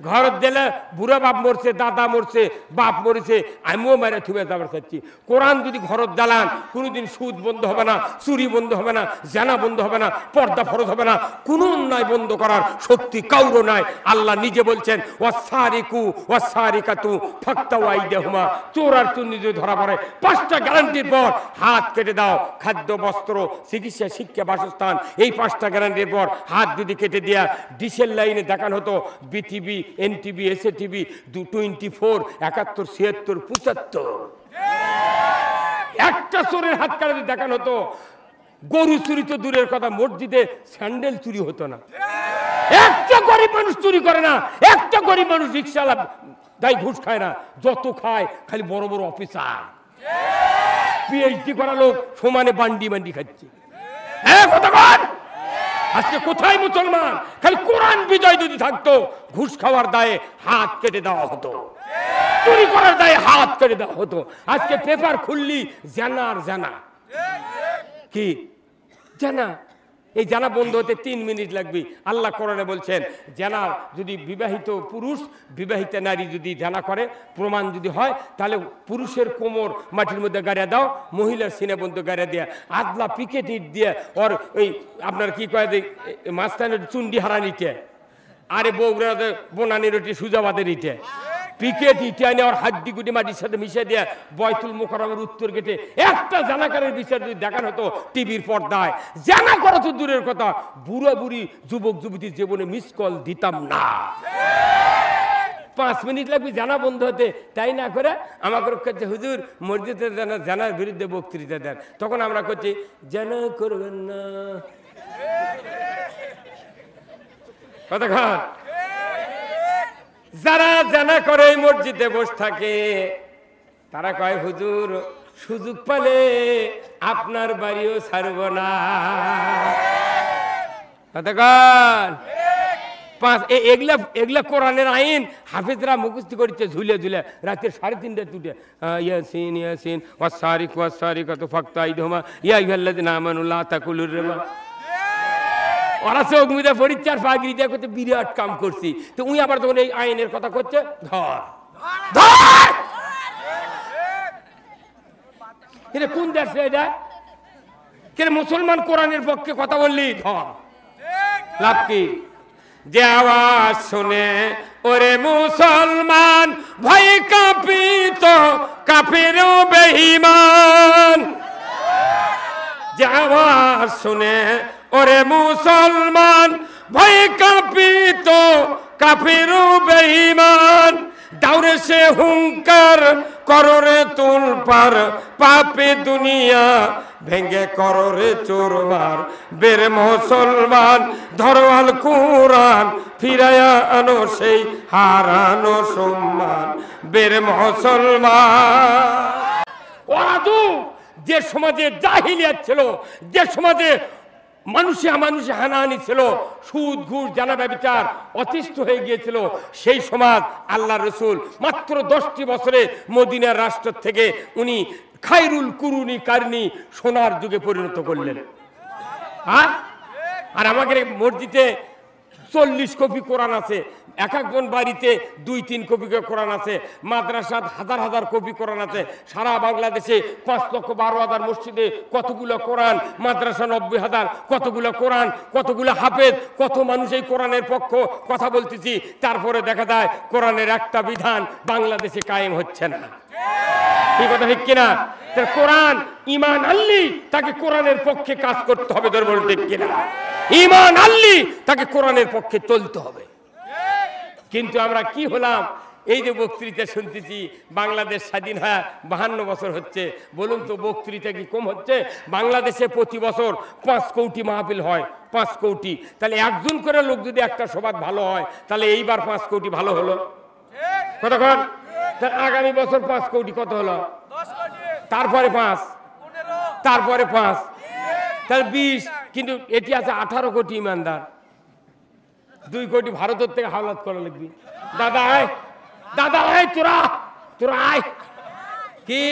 ঘর দিলে বুড়া বাপ মরছে, দাদা মরছে, বাপ মরেছে, আমিও মেরে থুবে যাবার চাচ্ছি। কোরআন যদি ঘরত জ্বালান, কোনোদিন সুদ বন্ধ হবে না, চুরি বন্ধ হবে না, জানা বন্ধ হবে না, পর্দা ফরজ হবে না, কোন অন্যায় বন্ধ করার শক্তি কাউরো নাই। আল্লাহ নিজে বলছেন, ওয়াসারিকু ওয়াসারিকাতু ফাক্তাউ আইদিহুমা। চোর আর চুর নিজে ধরা পড়ে, 5টা গ্যারান্টির পর হাত কেটে দাও। খাদ্য, বস্ত্র, চিকিৎসা, শিক্ষা, বাসস্থান, এই 5টা গ্যারান্টির পর হাত যদি কেটে দেয়া ডিসেল লাইনে দেখানো হতো বিটিভি, এনটিভি, এসএটিভি, 24, 71, 76, 75। একটা চোরের হাত কাটে দেখানো হতো। গরু চুরি তো দূরের কথা, মসজিদে স্যান্ডেল চুরি হতো না। একটা গরিব মানুষ চুরি করে না, একটা গরিব মানুষ রিক্সাওয়ালা দায় ঘুষ খায় না। যত খায় খালি বড় বড় অফিসার, পিএইচডি করা লোক সমানে বান্ডি বান্ডি খাচ্ছে। হ্যাঁ কথা বল। আজকে কোথায় মুসলমান? খালি কোরআন বিজয় যদি থাকতো, ঘুষ খাওয়ার দায়ে হাত কেটে দেওয়া হতো, চুরি করার দায়ে হাত কেটে দেওয়া হতো। আজকে পেপার খুললি জানা আর জানা। কি জানা? এই জানা বন্ধ হতে 3 মিনিট লাগবে। আল্লাহ কোরআনে বলছেন জানা যদি বিবাহিত পুরুষ বিবাহিত নারী যদি জানা করে প্রমাণ যদি হয় তাহলে পুরুষের কোমর মাটির মধ্যে গাড়িয়া দাও, মহিলার সিনে বন্ধ গাড়িয়া দেয়া আদলা পিকেট ইট দিয়ে ওর ওই আপনার কি কয় মাঝখানের চুন্ডি হারানিতে আরে বউরা বোনানি রুটি সুজাবাদের ইটে পিকেট ইটে আনে ওর হাড্ডি গুটি মাটির সাথে মিশে দিয়ে বয়তুল মুকাররমের উত্তর গেটে একটা জানাকারের বিচার যদি দেখানো হতো টিভির পর্দায়, জানা করা তো দূরের কথা, বুড়া বুড়ি যুবক যুবতীর জীবনে মিস কল দিতাম না। 5 মিনিট লাগবে জানা বন্ধ হতে, তাই না করে আমাকে করছে হুজুর মসজিদে জানার বিরুদ্ধে বক্তৃতা দেন, তখন আমরা করছি জানা করবেন না কতক্ষণ। যারা জানা করে মসজিদে বসে থাকে তারা কয় হুজুর সুযোগ পালে আপনার বাড়িও ছাড়ব না কতক্ষণ। এগুলা কোরআনের আইন হাফিজরা মুখস্থ করছে ঝুলে ঝুলে রাতের 3:30 উঠে ইয়াসিন ইয়াসিন ওয়াসারিক ওয়াসারিকাতু ফাকতাইদুমা ইয়া আইয়ুহাল্লাযিনা আমানু লা তাকুলুর রিবা। ওরা চোখ মুদে পরিচার পাগড়ি দিয়ে করতে বিরাট কাম করছি, তো উনি আবার তখন এই আইনের কথা করছে ধর ধর। এটা কোন দেশ এটা? কেন মুসলমান কোরআনের পক্ষে কথা বললি ধর, লাভ কি? যে আওয়াজ শুনে ওরে মুসলমান ভয় কাঁপিত কাফিরও বেঈমান। যে আওয়াজ শুনে ওরে মুসলমান ভয় কাঁপিত কাফিরও বেঈমান। দাউরে সে হুঙ্কার কররে তুল পার পাপে দুনিয়া ভেঙ্গে কররে চোরমার। বের মুসলমান ধরওয়াল কুরআন ফিরায়া আনো সেই হারানো সম্মান। বের মুসলমান। ওরা তো যে সমাজে জাহিলিয়াত ছিল, যে সমাজে মানুষে হানাহানি ছিল, সুদ ঘুষ জানা ব্যভিচার অতিষ্ঠ হয়ে গিয়েছিল, সেই সমাজ আল্লাহ রসুল মাত্র 10টি বছরে মদিনার রাষ্ট্র থেকে উনি খায়রুল কুরুনি কারনি সোনার যুগে পরিণত করলেন। হ্যাঁ, আর আমাদের মসজিদে 40 কপি কোরআন আছে, এক একজন বাড়িতে 2-3 কপি কোরআন আছে, মাদ্রাসাত হাজার হাজার কপি কোরআন আছে। সারা বাংলাদেশে 5,12,000 মসজিদে কতগুলো কোরআন, মাদ্রাসা 90,000, কতগুলো কোরআন, কতগুলো হাফেজ, কত মানুষ এই কোরআনের পক্ষ কথা বলতেছি, তারপরে দেখা যায় কোরআনের একটা বিধান বাংলাদেশে কায়েম হচ্ছে না। এই কথা ঠিক কিনা? কোরআন ঈমান আনলি তাকে কোরআনের পক্ষে কাজ করতে হবে, ধর্ম ঠিক কিনা? ঈমান আনলি তাকে কোরআনের পক্ষে চলতে হবে। কিন্তু আমরা কি হলাম? এই যে বক্তৃতা শুনতেছি, বাংলাদেশ স্বাধীন হয় 52 বছর হচ্ছে, বলুন তো বক্তৃতা কি কম হচ্ছে? বাংলাদেশে প্রতি বছর 5 কোটি মাহফিল হয়, 5 কোটি। তাহলে একজন করে লোক যদি একটা সভাত ভালো হয়, তাহলে এইবার 5 কোটি ভালো হলো কতক্ষণ? আগামী বছর 5 কোটি কত হলো? তারপরে 5, তারপরে 5, তাহলে 20। কিন্তু এটি আছে 18 কোটি ইমানদার, 2 কোটি ভারতের থেকে হাওলাত করা লাগবে। দাদা আয়, দাদা আয়, তোরা তোরা আয়। কি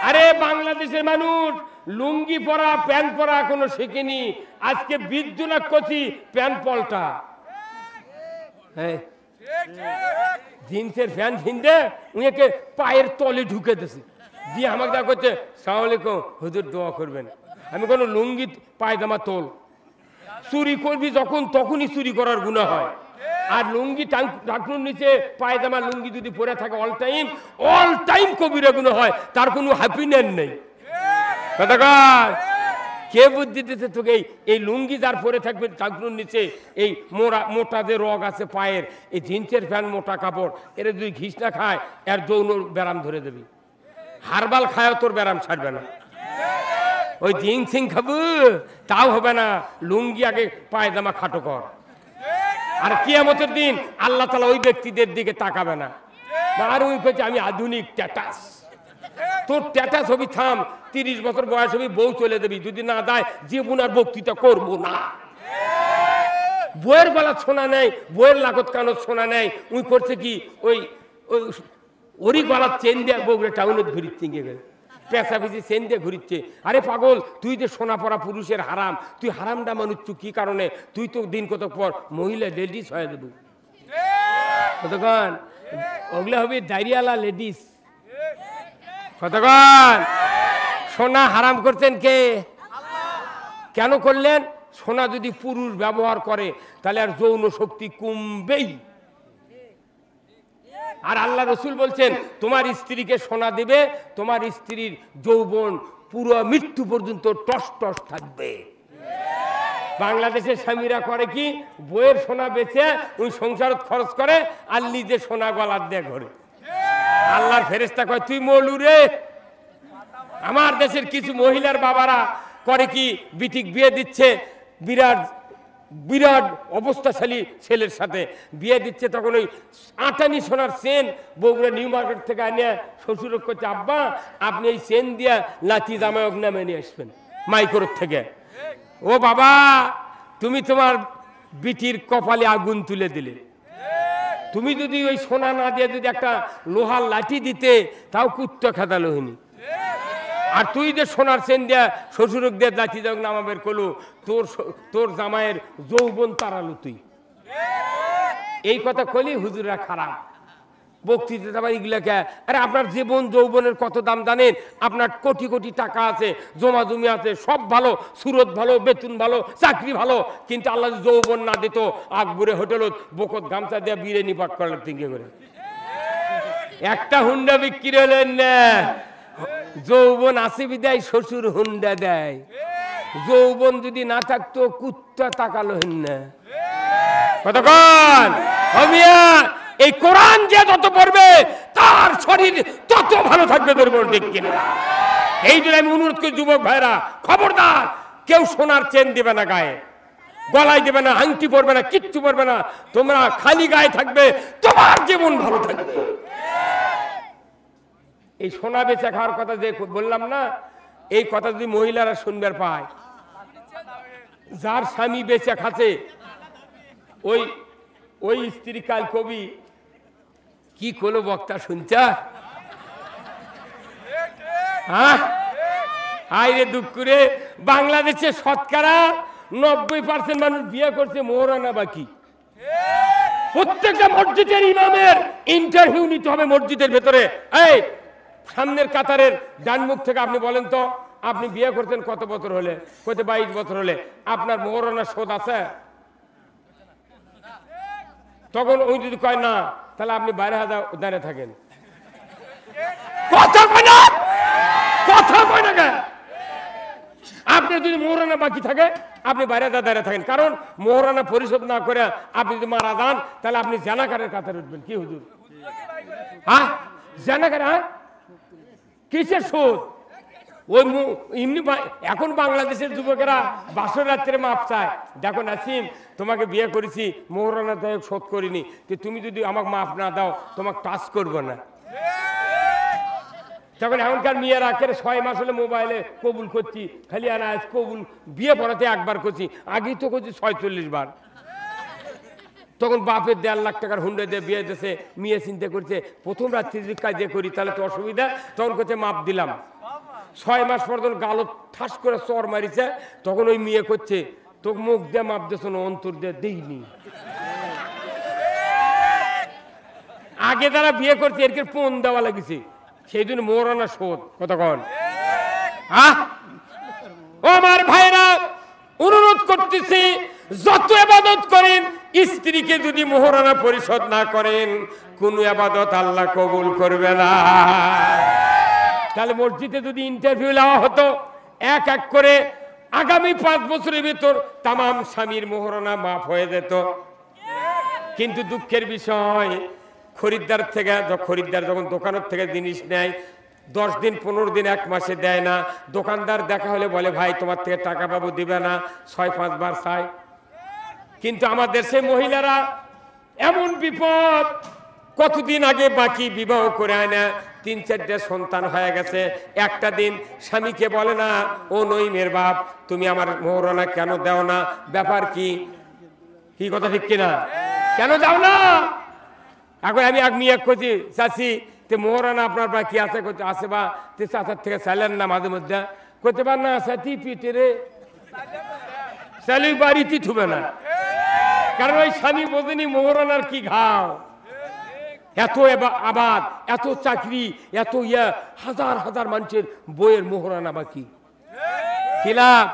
আরে বাংলাদেশের মানুষ লুঙ্গি পরা প্যান্ট পরা কোনো শেখেনি, আজকে বিদ্যুৎ কচি প্যান্ট পলটা। হ্যাঁ, জিন্সের প্যান্ট কিনতে উনাকে পায়ের তলে ঢুকে দিয়েছে, দিয়ে আমাকে যা করছে সালাম আলাইকুম হুজুর দোয়া করবেন। আমি কোনো লুঙ্গি পায়জামা তোল, চুরি করবি যখন তখনই চুরি করার গুনাহ হয়। আর লুঙ্গি ঢাকনুর নিচে পায়জামা লুঙ্গি যদি পরে থাকে অল টাইম কবিরা গুনাহ হয়, তার কোনো হ্যাপিনেস নেই। কে বুদ্ধি দিতে তোকে? এই লুঙ্গি যার পরে থাকবে ঢাকনুর নিচে, এই মোটা যে রগ আছে পায়ের, এই জিন্সের প্যান্ট মোটা কাপড়, এরা যদি ঘিস না খায় এর যৌন ব্যারাম ধরে দেবি। হারবাল খায়ও তোর ব্যারাম ছাড়বে না। ওই জিনসিং খাবো তাও হবে না, লুঙ্গি আগে পায়জামা খাটো কর। আর কিয়ামতের দিন আল্লাহ তাআলা ওই ব্যক্তিদের দিকে তাকাবে না। আর ওই কইছে আমি আধুনিক স্ট্যাটাস। তোর স্ট্যাটাস হবি থাম, 30 বছর বয়স হবি বউ চলে দেবি, যদি না দেয় জীবন আর বক্তৃতা করবো না। বইয়ের গলা শোনা নেই, বইয়ের লাগত কানত শোনা নেই। উই করছে কি ওই ওই ওরই গলার চেন দিয়ে বউরে টাউনে ঘুরি চিঙ্গে গেছে। পেঁচাপিচি চেন দিয়ে ঘুরিচ্ছে। আরে পাগল, তুই যে সোনা পরা পুরুষের হারাম, তুই হারামটা মানুষ কি কারণে? তুই তো দিন কত পর মহিলা লেডিস হয়ে দেবো। কতক্ষণ ওগুলো হবে ডায়রিয়ালা লেডিস। কতক্ষণ সোনা হারাম করছেন কে? কেন করলেন? সোনা যদি পুরুষ ব্যবহার করে তাহলে আর যৌন শক্তি কমবেই। আর আল্লাহ রসুল বলছেন তোমার স্ত্রীকে সোনা দিবে, তোমার স্ত্রীর যৌবন পুরো মৃত্যু পর্যন্ত টস টস থাকবে। বাংলাদেশের স্বামীরা করে কি, বইয়ের সোনা বেচে ওই সংসারত খরচ করে আর নিজে সোনা গলার দিয়ে ঘরে। আল্লাহর ফেরেশতা কয় তুই মলু রে। আমার দেশের কিছু মহিলার বাবারা করে কি, বিটিক বিয়ে দিচ্ছে বিরাট বিরাট অবস্থাশালী ছেলের সাথে বিয়ে দিচ্ছে, তখন ওই আটানি সোনার চেন বগুড়া নিউ মার্কেট থেকে আনিয়ে শ্বশুর করছে, আব্বা আপনি এই চেন দিয়া লাঠি জামায়ক নামে নিয়ে আসবেন মাইক্রোর থেকে। ও বাবা, তুমি তোমার বিটির কপালে আগুন তুলে দিলে। তুমি যদি ওই সোনা না দিয়ে যদি একটা লোহার লাঠি দিতে, তাও কুত্তা খাতা লোহিনী। আর তুই যে সোনার চেন দিয়া শ্বশুরক দিয়ে লাঠি যাক নামাবের কলু, তোর জামাইয়ের যৌবন তাড়ালো তুই। এই কথা কলি হুজুররা খারাপ বক্তৃতা এগুলাকে। আরে আপনার জীবন যৌবনের কত দাম জানেন? আপনার কোটি কোটি টাকা আছে, জমা জমি আছে, সব ভালো, সুরত ভালো, বেতন ভালো, চাকরি ভালো, কিন্তু আল্লাহ যৌবন না দিত, আকবরে হোটেলত বকত গামছা দিয়ে বিরিয়ানি পাক করলেন তিনকে করে। একটা হুন্ডা বিক্রি হলেন না, যৌবন আছে বিদায় শ্বশুর হুন্ডা দেয়। যৌবন যদি না থাকতো কুত্তা তাকালো না। কতক্ষণ এই কোরআন যে যত পড়বে তার শরীর তত ভালো থাকবে। দুর্বল দিক কিনা এই জন্য আমি অনুরোধ করি যুবক ভাইরা, খবরদার কেউ সোনার চেন দিবে না, গায়ে গলায় দেবে না, আংটি পরবে না, কিচ্ছু পরবে না। তোমরা খালি গায়ে থাকবে, তোমার জীবন ভালো থাকবে। এই সোনা বেচা খাওয়ার কথা যে বললাম না, এই কথা যদি মহিলারা শুনবার পায়, যার স্বামী বেচা খাচ্ছে, ওই ওই স্ত্রী কাল কবি কি করলো বক্তা শুনছা? হ্যাঁ আইরে দুঃখ করে বাংলাদেশে শতকরা 90% মানুষ বিয়ে করছে মোহরানা বাকি। প্রত্যেকটা মসজিদের ইমামের ইন্টারভিউ নিতে হবে মসজিদের ভেতরে। এই সামনের কাতারের ডান মুখ থেকে আপনি বলেন তো, আপনি বিয়ে করতেন কত বছর হলে? কত 22 বছর হলে। আপনার মোহরানা শোধ আছে? তখন ওই যদি কয় না, তাহলে আপনি বাইরে দাঁড়িয়ে থাকেন। কথা কয় না, কথা কয় না কেন? আপনার যদি মোহরানা বাকি থাকে আপনি বাইরে দাঁড়িয়ে থাকেন, কারণ মোহরানা পরিশোধ না করে আপনি যদি মারা যান তাহলে আপনি জানাকারের কাতারে উঠবেন। কি হুজুর? হ্যাঁ জানাকার, হ্যাঁ কিসের শোধ? ওই এমনি এখন বাংলাদেশের যুবকেরা বাসর রাত্রে মাপ চায়। দেখো নাসিম, তোমাকে বিয়ে করেছি, মোহরানা দায়ক শোধ করিনি, তুমি যদি আমাকে মাফ না দাও তোমাকে টাচ করবো না। তখন এখনকার মেয়েরা 6 মাস হলে মোবাইলে কবুল করছি, খালি আজ কবুল, বিয়ে পড়াতে একবার করছি, আগেই তো করছি 46 বার। তখন বাপের 1.5 লাখ টাকার হুন্ডা দিয়ে বিয়ে দিয়েছে, মেয়ে চিন্তা করছে প্রথম রাত্রি যদি কাজে করি তাহলে তো অসুবিধা, তখন করছে মাপ দিলাম। 6 মাস পর যখন গালো ঠাস করে চর মারিছে, তখন ওই মেয়ে করছে তো মুখ দিয়ে মাপ দিয়েছ না, অন্তর দিয়ে দেইনি। আগে তারা বিয়ে করছে এর ফোন দেওয়া লাগিছে, সেই জন্য মোহরানা শোধ। কতক্ষণ ও আমার ভাইরা, অনুরোধ করতেছি যত ইবাদত করেন স্ত্রীকে যদি মোহরানা পরিশোধ না করেন কোন ইবাদত আল্লাহ কবুল করবে না। তাহলে মসজিদে যদি ইন্টারভিউ নেওয়া হতো, এক এক করে আগামী 5 বছরের ভিতর তামাম স্বামীর মোহরানা মাফ হয়ে যেত। কিন্তু দুঃখের বিষয়, খরিদ্দার যখন দোকানের থেকে জিনিস নেয় 10 দিন 15 দিন 1 মাসে দেয় না, দোকানদার দেখা হলে বলে ভাই তোমার থেকে টাকা পাবো, দিবে না, 6-5 বার চায়। কিন্তু আমার দেশে মহিলারা এমন বিপদ, কতদিন আগে বাকি বিবাহ করে আয় না, 3-4টা সন্তান হয়ে গেছে, একটা দিন স্বামীকে বলে না ও নইমের বাপ তুমি আমার মোহরানা কেন দাও না, ব্যাপার কি? কি কথা ঠিক কিনা? কেন দাও না? এখন আমি এক মেয়ে করছি, চাচি তে মোহরানা আপনার বা কি আছে আছে বা তে চাচার থেকে চাইলেন না মাঝে মধ্যে করতে পার না সাথী পিঠে রে চালি বাড়িতে থুবে না, কারণ ওই স্বামী বোঝেনি মোহরানার কি ঘাও। এত আবাদ, এত চাকরি, এত হাজার হাজার মানুষের বইয়ের মোহরানা বাকি খিলাফ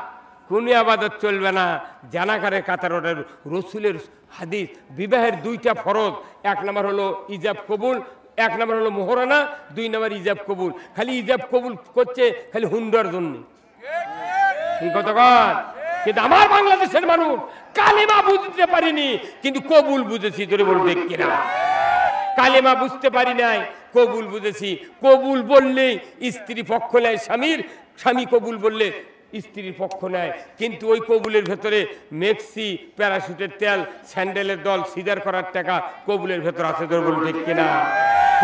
কোন আবাদত চলবে না। জানাকারের কাতার ওটার রসুলের হাদিস, বিবাহের দুইটা ফরজ, 1 নম্বর হলো ইজাব কবুল, 1 নম্বর হলো মোহরানা, 2 নম্বর ইজাব কবুল। খালি ইজাব কবুল করছে খালি হুন্ডার জন্য কতক্ষণ। কিন্তু আমার বাংলাদেশের মানুষ কালেমা বুঝতে পারিনি, কিন্তু কবুল বুঝেছি। তোরে বলতে কিনা কালেমা বুঝতে পারি নাই, কবুল বুঝেছি। কবুল বললেই স্ত্রী পক্ষ নেয় স্বামীর, স্বামী কবুল বললে স্ত্রীর পক্ষ নেয়। কিন্তু ওই কবুলের ভেতরে মেক্সি, প্যারাশুটের তেল, স্যান্ডেলের দল, সিজার করার টাকা কবুলের ভেতর আছে। তোর বল ঠিক কিনা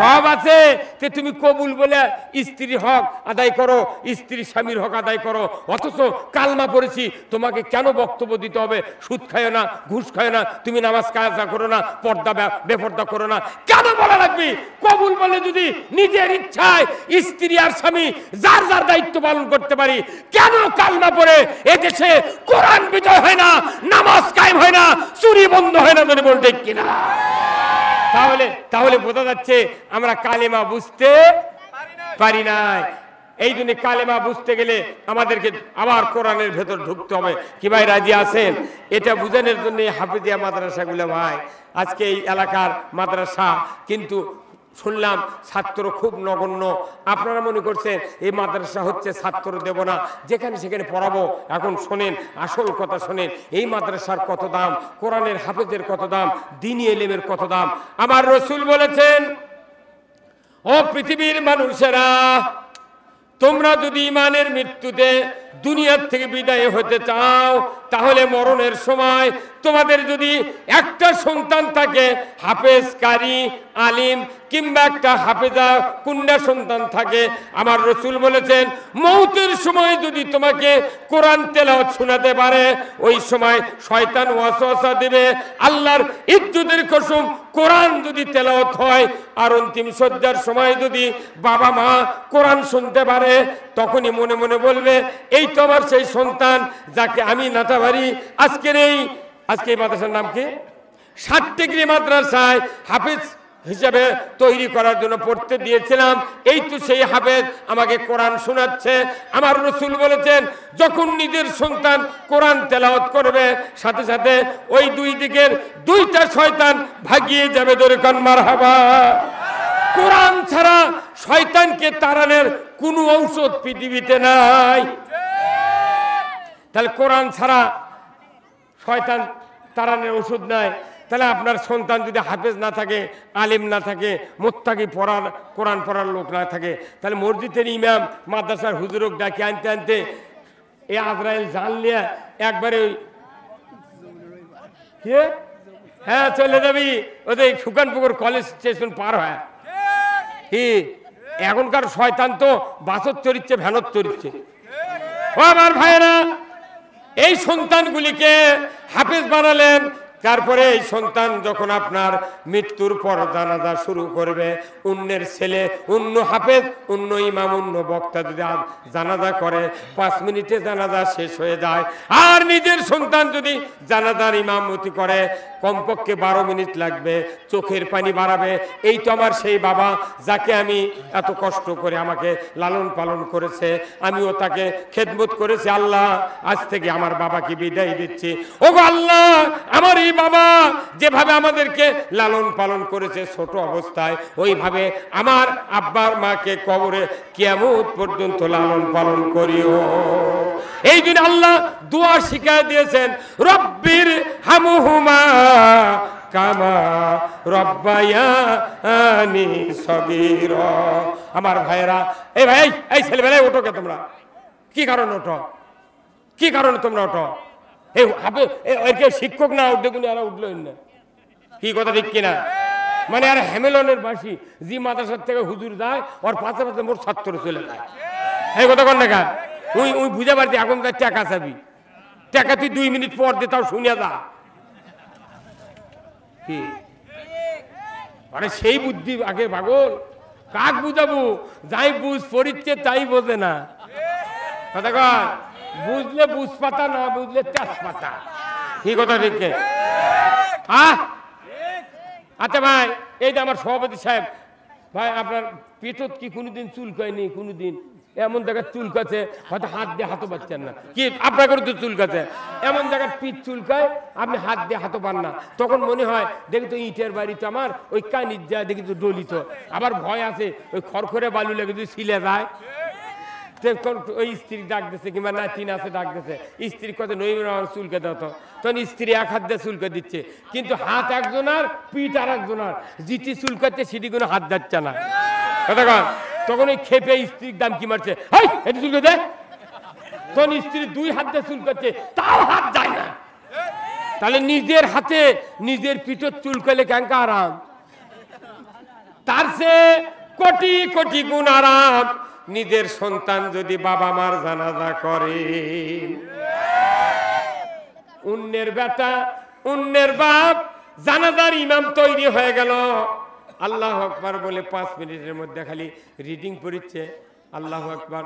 সব আছে। তে তুমি কবুল বলে স্ত্রীর হক আদায় করো, স্ত্রী স্বামীর হক আদায় করো। অথচ কালমা পড়েছি, তোমাকে কেন বক্তব্য দিতে হবে? সুদ খায় না, ঘুষ খায় না, তুমি নামাজ কাজা করো না, পর্দা বেপর্দা করো না, কেন বলা লাগবে? কবুল বলে যদি নিজের ইচ্ছায় স্ত্রী আর স্বামী যার যার দায়িত্ব পালন করতে পারি, কেন কালমা পড়ে এদেশে কোরআন বিজয় হয় না, নামাজ কায়েম হয় না, চুরি বন্ধ হয় না? যদি বলতে কিনা তাহলে বোঝা যাচ্ছে আমরা কালেমা বুঝতে পারি নাই। এই জন্য কালেমা বুঝতে গেলে আমাদেরকে আবার কোরআনের ভেতর ঢুকতে হবে। কি ভাই রাজি আছেন? এটা বুঝানোর জন্য হাফিজিয়া মাদ্রাসাগুলো ভাই, আজকে এই এলাকার মাদ্রাসা কিন্তু শুনলাম ছাত্র খুব নগণ্য। আপনারা মনে করছেন এই মাদ্রাসা হচ্ছে ছাত্র দেব না, যেখানে সেখানে পড়াবো। এখন শোনেন, আসল কথা শোনেন, এই মাদ্রাসার কত দাম, কোরআনের হাফেজের কত দাম, দ্বীনি ইলমের কত দাম। আমার রাসূল বলেছেন, ও পৃথিবীর মানুষেরা, তোমরা যদি ঈমানের মৃত্যুতে দুনিয়ার থেকে বিদায় হতে চাও, তাহলে মরণের সময় তোমাদের যদি একটা সন্তান থাকে হাফেজ, কারি, আলিম, কিংবা একটা হাফেজা কন্যা সন্তান থাকে, আমার রাসূল বলেছেন মৌতের সময় যদি তোমাকে কোরআন তেলাওয়াত শোনাতে পারে, ওই সময় শয়তান ওয়াসওয়াসা দেবে। আল্লাহর ইজ্জতের কসম, কোরআন যদি তেলাওয়াত হয় আর অন্তিম সজ্জার সময় যদি বাবা মা কোরআন শুনতে পারে, তখনই মনে মনে বলবে এই তো আমার সেই সন্তান যাকে আমি নাটাবাড়ি আজকে এই মাদ্রাসার নাম কি 7 ডিগ্রি মাদ্রাসায় হাফেজ হিসাবে তৈরি করার জন্য পড়তে দিয়েছিলাম। এই তো সেই হাফেজ আমাকে কোরআন শোনাচ্ছে। আমার রাসূল বলেছেন যখন নিজের সন্তান কোরআন তেলাওয়াত করবে, সাথে সাথে ওই দুই দিকের 2টা শয়তান ভাগিয়ে যাবে। দরকার মারহাবা। কোরআন ছাড়া শয়তানকে তাড়ানোর কোনো ঔষধ পৃথিবীতে নাই। তাহলে কোরআন ছাড়া শয়তান তাড়ানোর ওষুধ নাই। তাহলে আপনার সন্তান যদি হাফেজ না থাকে, আলিম না থাকে, মুত্তাকি পড়ার কোরআন পড়ার লোক না থাকে, তাহলে মসজিদের ইমাম, মাদ্রাসার হুজুরক ডাকে আনতে আনতে এই আজরাইল জানলে একবারে হ্যাঁ চলে যাবি ওদের সুকানপুকুর কলেজ স্টেশন পার হয়। কি এখনকার শয়তান তো বাসত চরিচ্ছে, ভ্যানত চরিচ্ছে। ও আমার ভাইয়েরা, এই সন্তানগুলিকে হাফেজ বানালেন, তারপরে এই সন্তান যখন আপনার মৃত্যুর পর জানাজা শুরু করবে, অন্যের ছেলে অন্য হাফেজ, অন্য ইমাম, অন্য বক্তা যদি জানাজা করে 5 মিনিটে জানাজা শেষ হয়ে যায়। আর নিজের সন্তান যদি জানাজার ইমামতি করে কমপক্ষে 12 মিনিট লাগবে, চোখের পানি বাড়াবে। এই তো আমার সেই বাবা যাকে আমি এত কষ্ট করে আমাকে লালন পালন করেছে, আমিও তাকে খেদমত করেছি। আল্লাহ আজ থেকে আমার বাবাকে বিদায় দিচ্ছি। ওগো আল্লাহ, আমার এই বাবা যেভাবে আমাদেরকে লালন পালন করেছে ছোট অবস্থায়, ওইভাবে আমার আব্বার মাকে কবরে কিয়ামত পর্যন্ত লালন পালন করিও। এই দিন আল্লাহ দোয়া শিখায় দিয়েছেন, রব্বির হামহুমা কামা রব্বায়ানি সগীরা। আমার ভাইয়েরা, এই ভাই, এই ছেলেবেলায় ওঠো কে তোমরা? কি কারণ ওঠো? কি কারণে তোমরা ওঠো? এই হাফে শিক্ষক না উঠবে, কিন্তু এরা উঠলো না। কি কথা ঠিক কিনা? মানে আর হেমেলনের বাসী জি মাদ্রাসার থেকে হুজুর যায়, ওর পাশে পাশে মোট ছাত্র চলে যায়। এই কথা কন দেখা উই বুঝে পারছি। এখন তার টাকা চাবি, টাকা তুই 2 মিনিট পর দে, তাও শুনিয়া যা। কি মানে সেই বুদ্ধি আগে পাগল। কাক বুঝাবো? যাই বুঝ পড়িচ্ছে তাই বোঝে না। কথা কয়, বুঝলে বুঝ পাতা, না বুঝলে তেজপাতা। কি কথা ঠিক? আচ্ছা ভাই, এইটা আমার সভাপতি সাহেব, ভাই আপনার পেটত কি কোনোদিন চুলকায়নি? কোনোদিন এমন জায়গায় চুলকাছে, হয়তো হাত দিয়ে হাতও পাচ্ছেন না। কি আপনার করে তো চুলকাছে, এমন জায়গায় পিঠ চুলকায়, আপনি হাত দিয়ে হাতও পান না। তখন মনে হয় দেখি তো ইটের বাড়িতে আমার ওই কানির যায়, দেখি তো ডলিত। আবার ভয় আছে ওই খড়খড়ে বালু লেগে যদি সিলে যায়, ওই স্ত্রী ডাক দিচ্ছে, কিংবা না তিন আছে ডাক দিচ্ছে, স্ত্রী কত নই চুলকে দাও। তখন স্ত্রী এক হাত দিয়ে চুলকে দিচ্ছে, কিন্তু হাত একজনের, পিঠ আর একজনের। জিটি চুলকাচ্ছে, সেটি কোনো হাত যাচ্ছে না। কথা কন, তখন ওই খেপে স্ত্রীর দাম কি মারছে, হাই এটা চুলকে দে। তখন স্ত্রী দুই হাত দিয়ে চুলকাচ্ছে, তাও হাত যায় না। তাহলে নিজের হাতে নিজের পিঠের চুলকালে কেঙ্কা আরাম, তার সে কোটি কোটি গুণ আরাম নিজের সন্তান যদি বাবা মার জানাজা করে। অন্যের বেটা, অন্যের বাপ, জানাজার ইমাম তৈরি হয়ে গেল। আল্লাহু আকবার বলে 5 মিনিটের মধ্যে খালি রিডিং পড়িচ্ছে, আল্লাহু আকবার,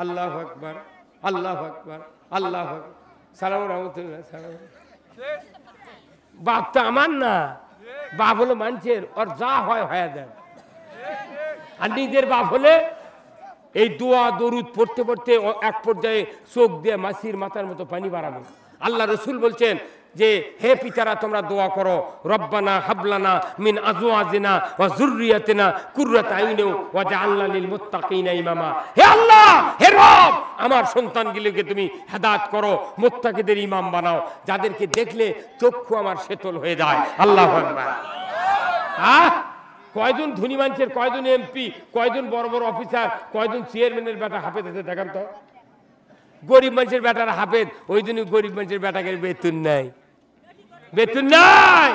আল্লাহু আকবার, আল্লাহু আকবার, আল্লাহু আকবার, সালাম রাহমাতুল্লাহ, সালাম। বাপ তো আমার না, বাপ হলো মানুষের, ওর যা হয় হয়ে যায়। আর নিজের বাপ হলে এই দোয়া দরুদ পড়তে পড়তে এক পর্যায়ে চোখ দিয়ে মাছির মাথার মতো পানি বাড়াবে। আল্লাহ রসুল বলছেন যে হে পিতারা, তোমরা দোয়া করো, রব্বানা হাবলানা মিন আজওয়াজিনা ওয়া যুররিয়াতিনা কুররাতা আইয়ুন ওয়া জাআলনা লিল মুত্তাকিনা ইমামা। হে আল্লাহ, হে রব, আমার সন্তানগুলোকে তুমি হেদায়েত করো, মুত্তাকিদের ইমাম বানাও, যাদেরকে দেখলে চক্ষু আমার শীতল হয়ে যায়। আল্লাহু আকবার। কয়জন ধনী মানুষের, কয়জন এমপি, কয়জন বড় বড় অফিসার, কয়জন চেয়ারম্যানের বেটা হাফেজ আছে দেখান তো। গরিব মানুষের বেটার হাফেজ, ওই জন্য গরিব মানুষের বেটাকে বেতন নাই, বেতন নাই।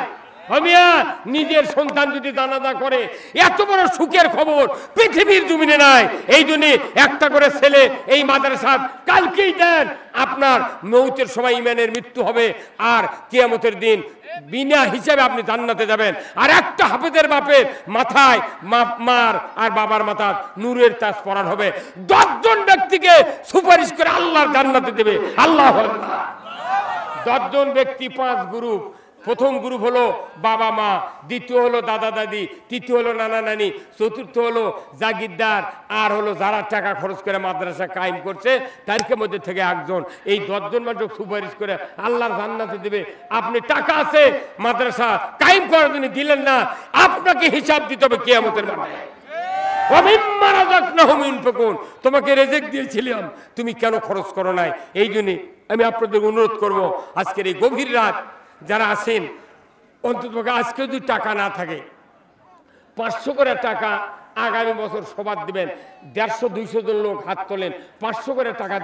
নিজের সন্তান যদি জানাজা করে, এত বড় সুখের খবর পৃথিবীর জমিনে নাই। এই জন্য একটা করে ছেলে এই মাদ্রাসা কালকেই দেন, আপনার মৌতের সময় ইমানের মৃত্যু হবে, আর কিয়ামতের দিন বিনা হিসাবে আপনি জান্নাতে যাবেন। আর একটা হাফেজের বাপের মাথায়, মার আর বাবার মাথায় নূরের তাজ পরান হবে। 10 জন ব্যক্তিকে সুপারিশ করে আল্লাহর জান্নাতে দেবে। আল্লাহু আকবার। 10 জন ব্যক্তি, 5 গ্রুপ। প্রথম গ্রুপ হলো বাবা মা, দ্বিতীয় হলো দাদা দাদি, তৃতীয় হলো নানা নানি, চতুর্থ হলো জাগিরদার, আর হলো যারা টাকা খরচ করে মাদ্রাসা কায়েম করছে তাদের মধ্যে থেকে একজন। এই 10 জন মানুষ সুপারিশ করে আল্লাহর জান্নাতে দেবে। আপনি টাকা আছে মাদ্রাসা কায়েম করার জন্য দিলেন না, আপনাকে হিসাব দিতে হবে কিয়ামতের মাঠে। তোমাকে রেজেক দিয়েছিলাম, তুমি কেন খরচ করো নাই? এই জন্য আমি আপনাদের অনুরোধ করব, আজকের এই গভীর রাত যারা আছেন, অন্তত আজকে যদি টাকা না থাকে 500 করে টাকা আগামী বছর সবার দিবেন। 150-200 জন লোক হাত তোলেন, 500 করে টাকা